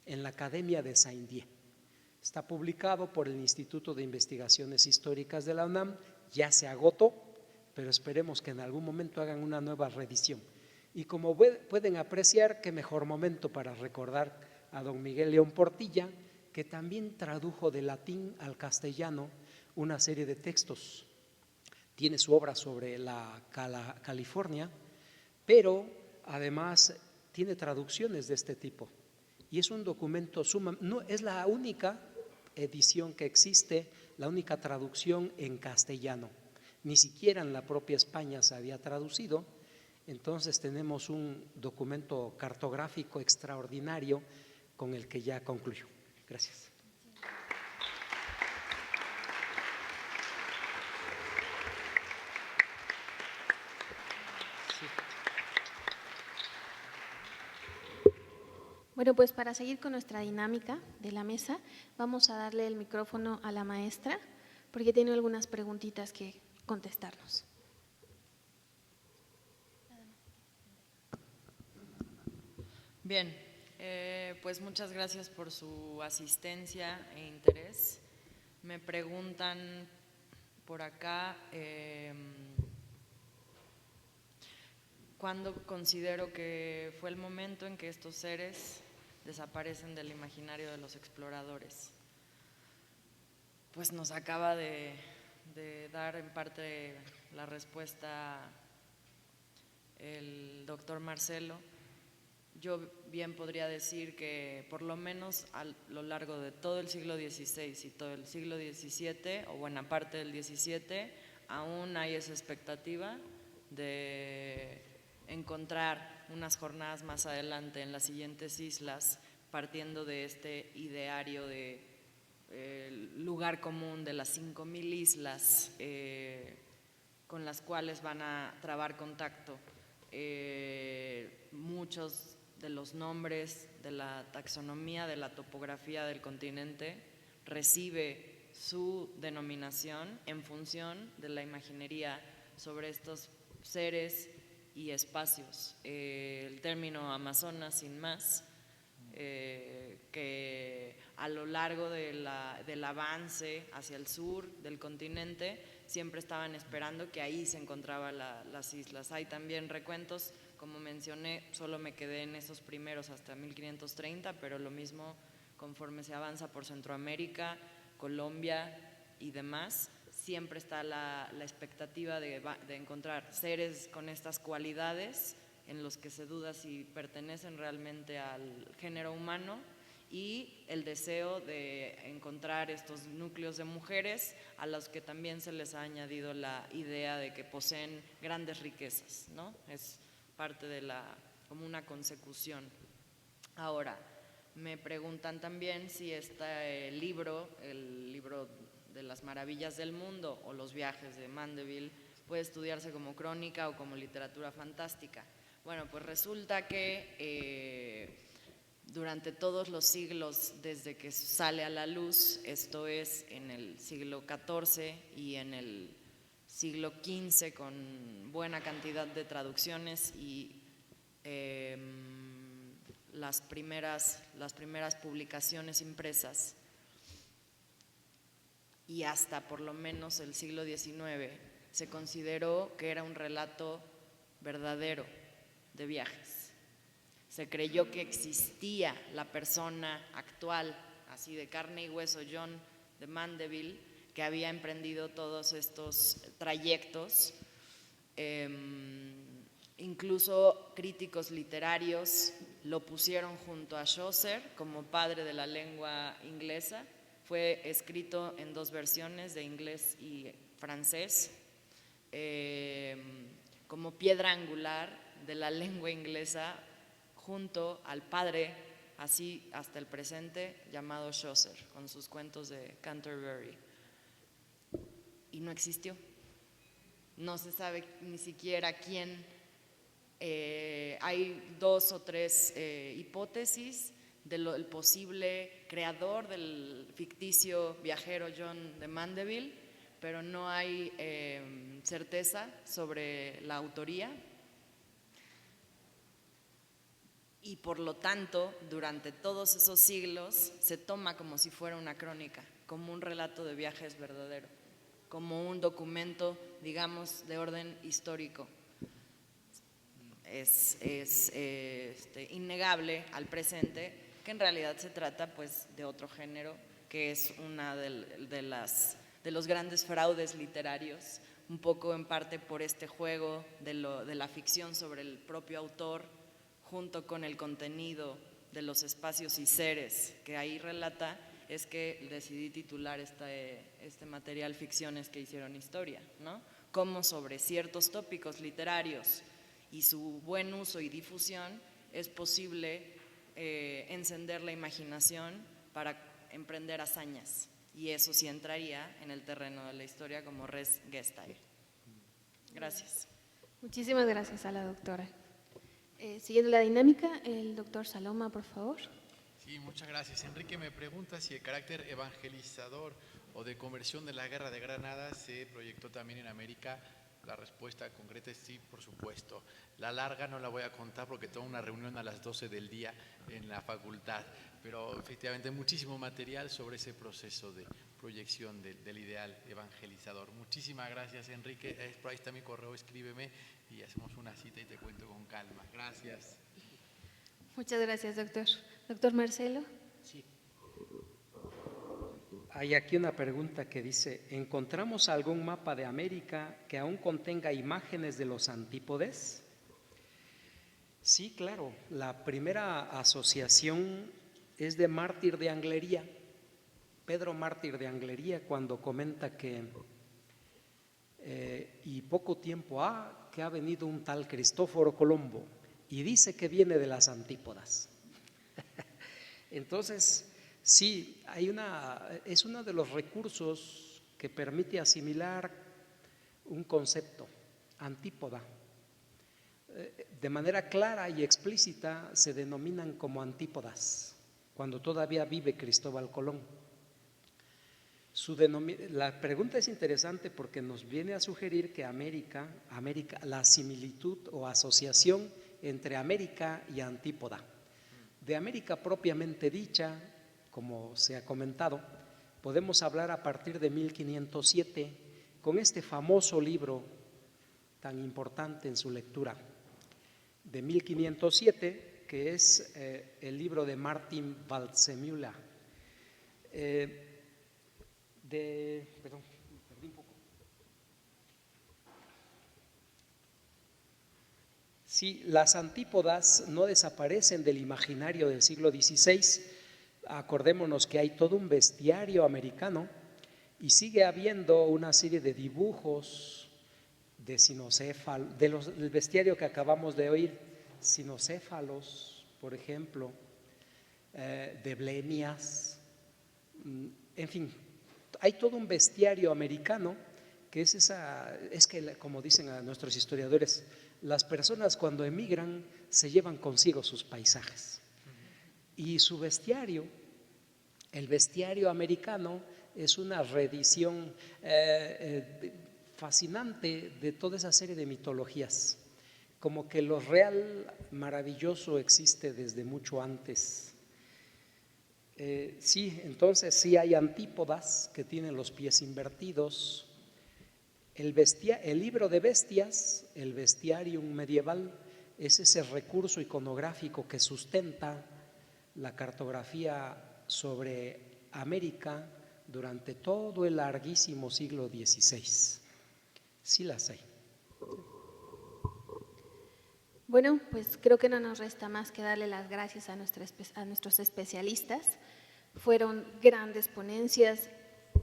en la Academia de Saint-Dié. Está publicado por el Instituto de Investigaciones Históricas de la UNAM, ya se agotó, pero esperemos que en algún momento hagan una nueva reedición. Y como pueden apreciar, qué mejor momento para recordar a don Miguel León Portilla, que también tradujo de latín al castellano una serie de textos. Tiene su obra sobre la California, pero además tiene traducciones de este tipo. Y es un documento no es la única edición que existe la única traducción en castellano. Ni siquiera en la propia España se había traducido. Entonces tenemos un documento cartográfico extraordinario con el que ya concluyo. Gracias. Bueno, pues para seguir con nuestra dinámica de la mesa, vamos a darle el micrófono a la maestra, porque tiene algunas preguntitas que contestarnos. Bien, pues muchas gracias por su asistencia e interés. Me preguntan por acá, ¿cuándo considero que fue el momento en que estos seres desaparecen del imaginario de los exploradores? Pues nos acaba de dar en parte la respuesta el doctor Marcelo. Yo bien podría decir que por lo menos a lo largo de todo el siglo XVI y todo el siglo XVII, o buena parte del XVII, aún hay esa expectativa de encontrar unas jornadas más adelante en las siguientes islas, partiendo de este ideario de lugar común de las 5,000 islas con las cuales van a trabar contacto. Muchos de los nombres, de la taxonomía, de la topografía del continente recibe su denominación en función de la imaginería sobre estos seres y espacios. El término Amazonas, sin más, que a lo largo del avance hacia el sur del continente siempre estaban esperando que ahí se encontraban las islas. Hay también recuentos, como mencioné, solo me quedé en esos primeros hasta 1530, pero lo mismo conforme se avanza por Centroamérica, Colombia y demás, siempre está la expectativa de encontrar seres con estas cualidades en los que se duda si pertenecen realmente al género humano, y el deseo de encontrar estos núcleos de mujeres a los que también se les ha añadido la idea de que poseen grandes riquezas, ¿no? Es parte de como una consecución. Ahora, me preguntan también si el libro de las maravillas del mundo o los viajes de Mandeville puede estudiarse como crónica o como literatura fantástica. Bueno, pues resulta que durante todos los siglos desde que sale a la luz, esto es en el siglo XIV y en el siglo XV, con buena cantidad de traducciones y las primeras publicaciones impresas, y hasta por lo menos el siglo XIX se consideró que era un relato verdadero de viajes. Se creyó que existía la persona actual, así de carne y hueso, John de Mandeville, que había emprendido todos estos trayectos. Incluso críticos literarios lo pusieron junto a Chaucer como padre de la lengua inglesa. Fue escrito en 2 versiones, de inglés y francés, como piedra angular de la lengua inglesa, junto al padre, así hasta el presente, llamado Chaucer, con sus cuentos de Canterbury. Y no existió. No se sabe ni siquiera quién. Hay 2 o 3 hipótesis del posible creador del ficticio viajero John de Mandeville, pero no hay certeza sobre la autoría. Y por lo tanto, durante todos esos siglos se toma como si fuera una crónica, como un relato de viajes verdadero, como un documento, digamos, de orden histórico. Es innegable al presente que en realidad se trata pues de otro género, que es una de los grandes fraudes literarios, un poco en parte por este juego de la ficción sobre el propio autor, junto con el contenido de los espacios y seres que ahí relata. es que decidí titular este material Ficciones que hicieron historia, ¿no? Cómo sobre ciertos tópicos literarios y su buen uso y difusión es posible encender la imaginación para emprender hazañas. Y eso sí entraría en el terreno de la historia como res gestae. Gracias. Muchísimas gracias a la doctora. Siguiendo la dinámica, el doctor Saloma, por favor. Sí, muchas gracias. Enrique me pregunta si el carácter evangelizador o de conversión de la Guerra de Granada se proyectó también en América. La respuesta concreta es sí, por supuesto. La larga no la voy a contar porque tengo una reunión a las 12 del día en la facultad, pero efectivamente muchísimo material sobre ese proceso de proyección del ideal evangelizador. Muchísimas gracias, Enrique. Por ahí está mi correo, escríbeme y hacemos una cita y te cuento con calma. Gracias. Muchas gracias, doctor. Doctor Marcelo. Sí. Hay aquí una pregunta que dice, ¿encontramos algún mapa de América que aún contenga imágenes de los antípodes? Sí, claro. La primera asociación es de Mártir de Anglería, Pedro Mártir de Anglería, cuando comenta que y poco tiempo ha que ha venido un tal Cristóforo Colombo y dice que viene de las antípodas. Entonces, sí, es uno de los recursos que permite asimilar un concepto, antípoda. De manera clara y explícita se denominan como antípodas, cuando todavía vive Cristóbal Colón. La pregunta es interesante porque nos viene a sugerir que América, la similitud o asociación entre América y antípoda. De América propiamente dicha, como se ha comentado, podemos hablar a partir de 1507 con este famoso libro tan importante en su lectura, de 1507, que es el libro de Martin Waldseemüller. Perdón, me perdí un poco. Sí, las antípodas no desaparecen del imaginario del siglo XVI. Acordémonos que hay todo un bestiario americano y sigue habiendo una serie de dibujos de cinocéfalos, del bestiario que acabamos de oír, cinocéfalos, por ejemplo, de blemias, en fin. Hay todo un bestiario americano que es que, como dicen a nuestros historiadores, las personas cuando emigran se llevan consigo sus paisajes. Y su bestiario, el bestiario americano, es una reedición fascinante de toda esa serie de mitologías. Como que lo real maravilloso existe desde mucho antes. Sí, entonces sí hay antípodas que tienen los pies invertidos. El libro de bestias, el bestiarium medieval, es ese recurso iconográfico que sustenta la cartografía sobre América durante todo el larguísimo siglo XVI. Sí las hay. Bueno, pues creo que no nos resta más que darle las gracias a nuestros especialistas. Fueron grandes ponencias,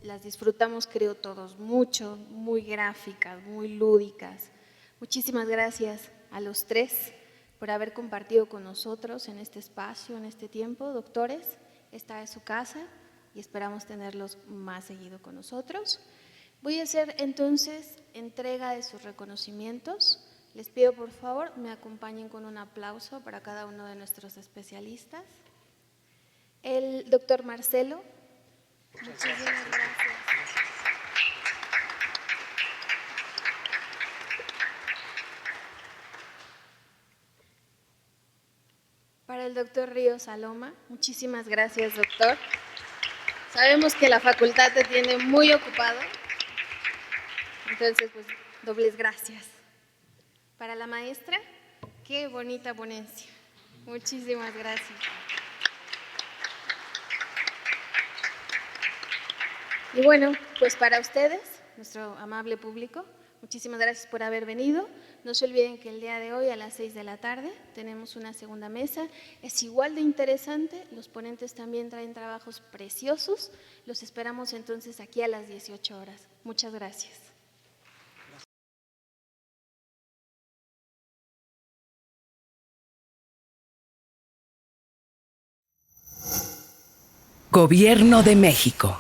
las disfrutamos creo todos mucho, muy gráficas, muy lúdicas. Muchísimas gracias a los tres por haber compartido con nosotros en este espacio, en este tiempo. Doctores, esta es su casa y esperamos tenerlos más seguido con nosotros. Voy a hacer entonces entrega de sus reconocimientos. Les pido por favor me acompañen con un aplauso para cada uno de nuestros especialistas. El doctor Marcelo. Muchísimas gracias. Para el doctor Ríos Saloma, muchísimas gracias, doctor. Sabemos que la facultad te tiene muy ocupado, entonces pues dobles gracias. Para la maestra, qué bonita ponencia. Muchísimas gracias. Y bueno, pues para ustedes, nuestro amable público, Muchísimas gracias por haber venido. No se olviden que el día de hoy a las 6 de la tarde tenemos una segunda mesa. Es igual de interesante. Los ponentes también traen trabajos preciosos. Los esperamos entonces aquí a las 18 horas. Muchas gracias. Gobierno de México.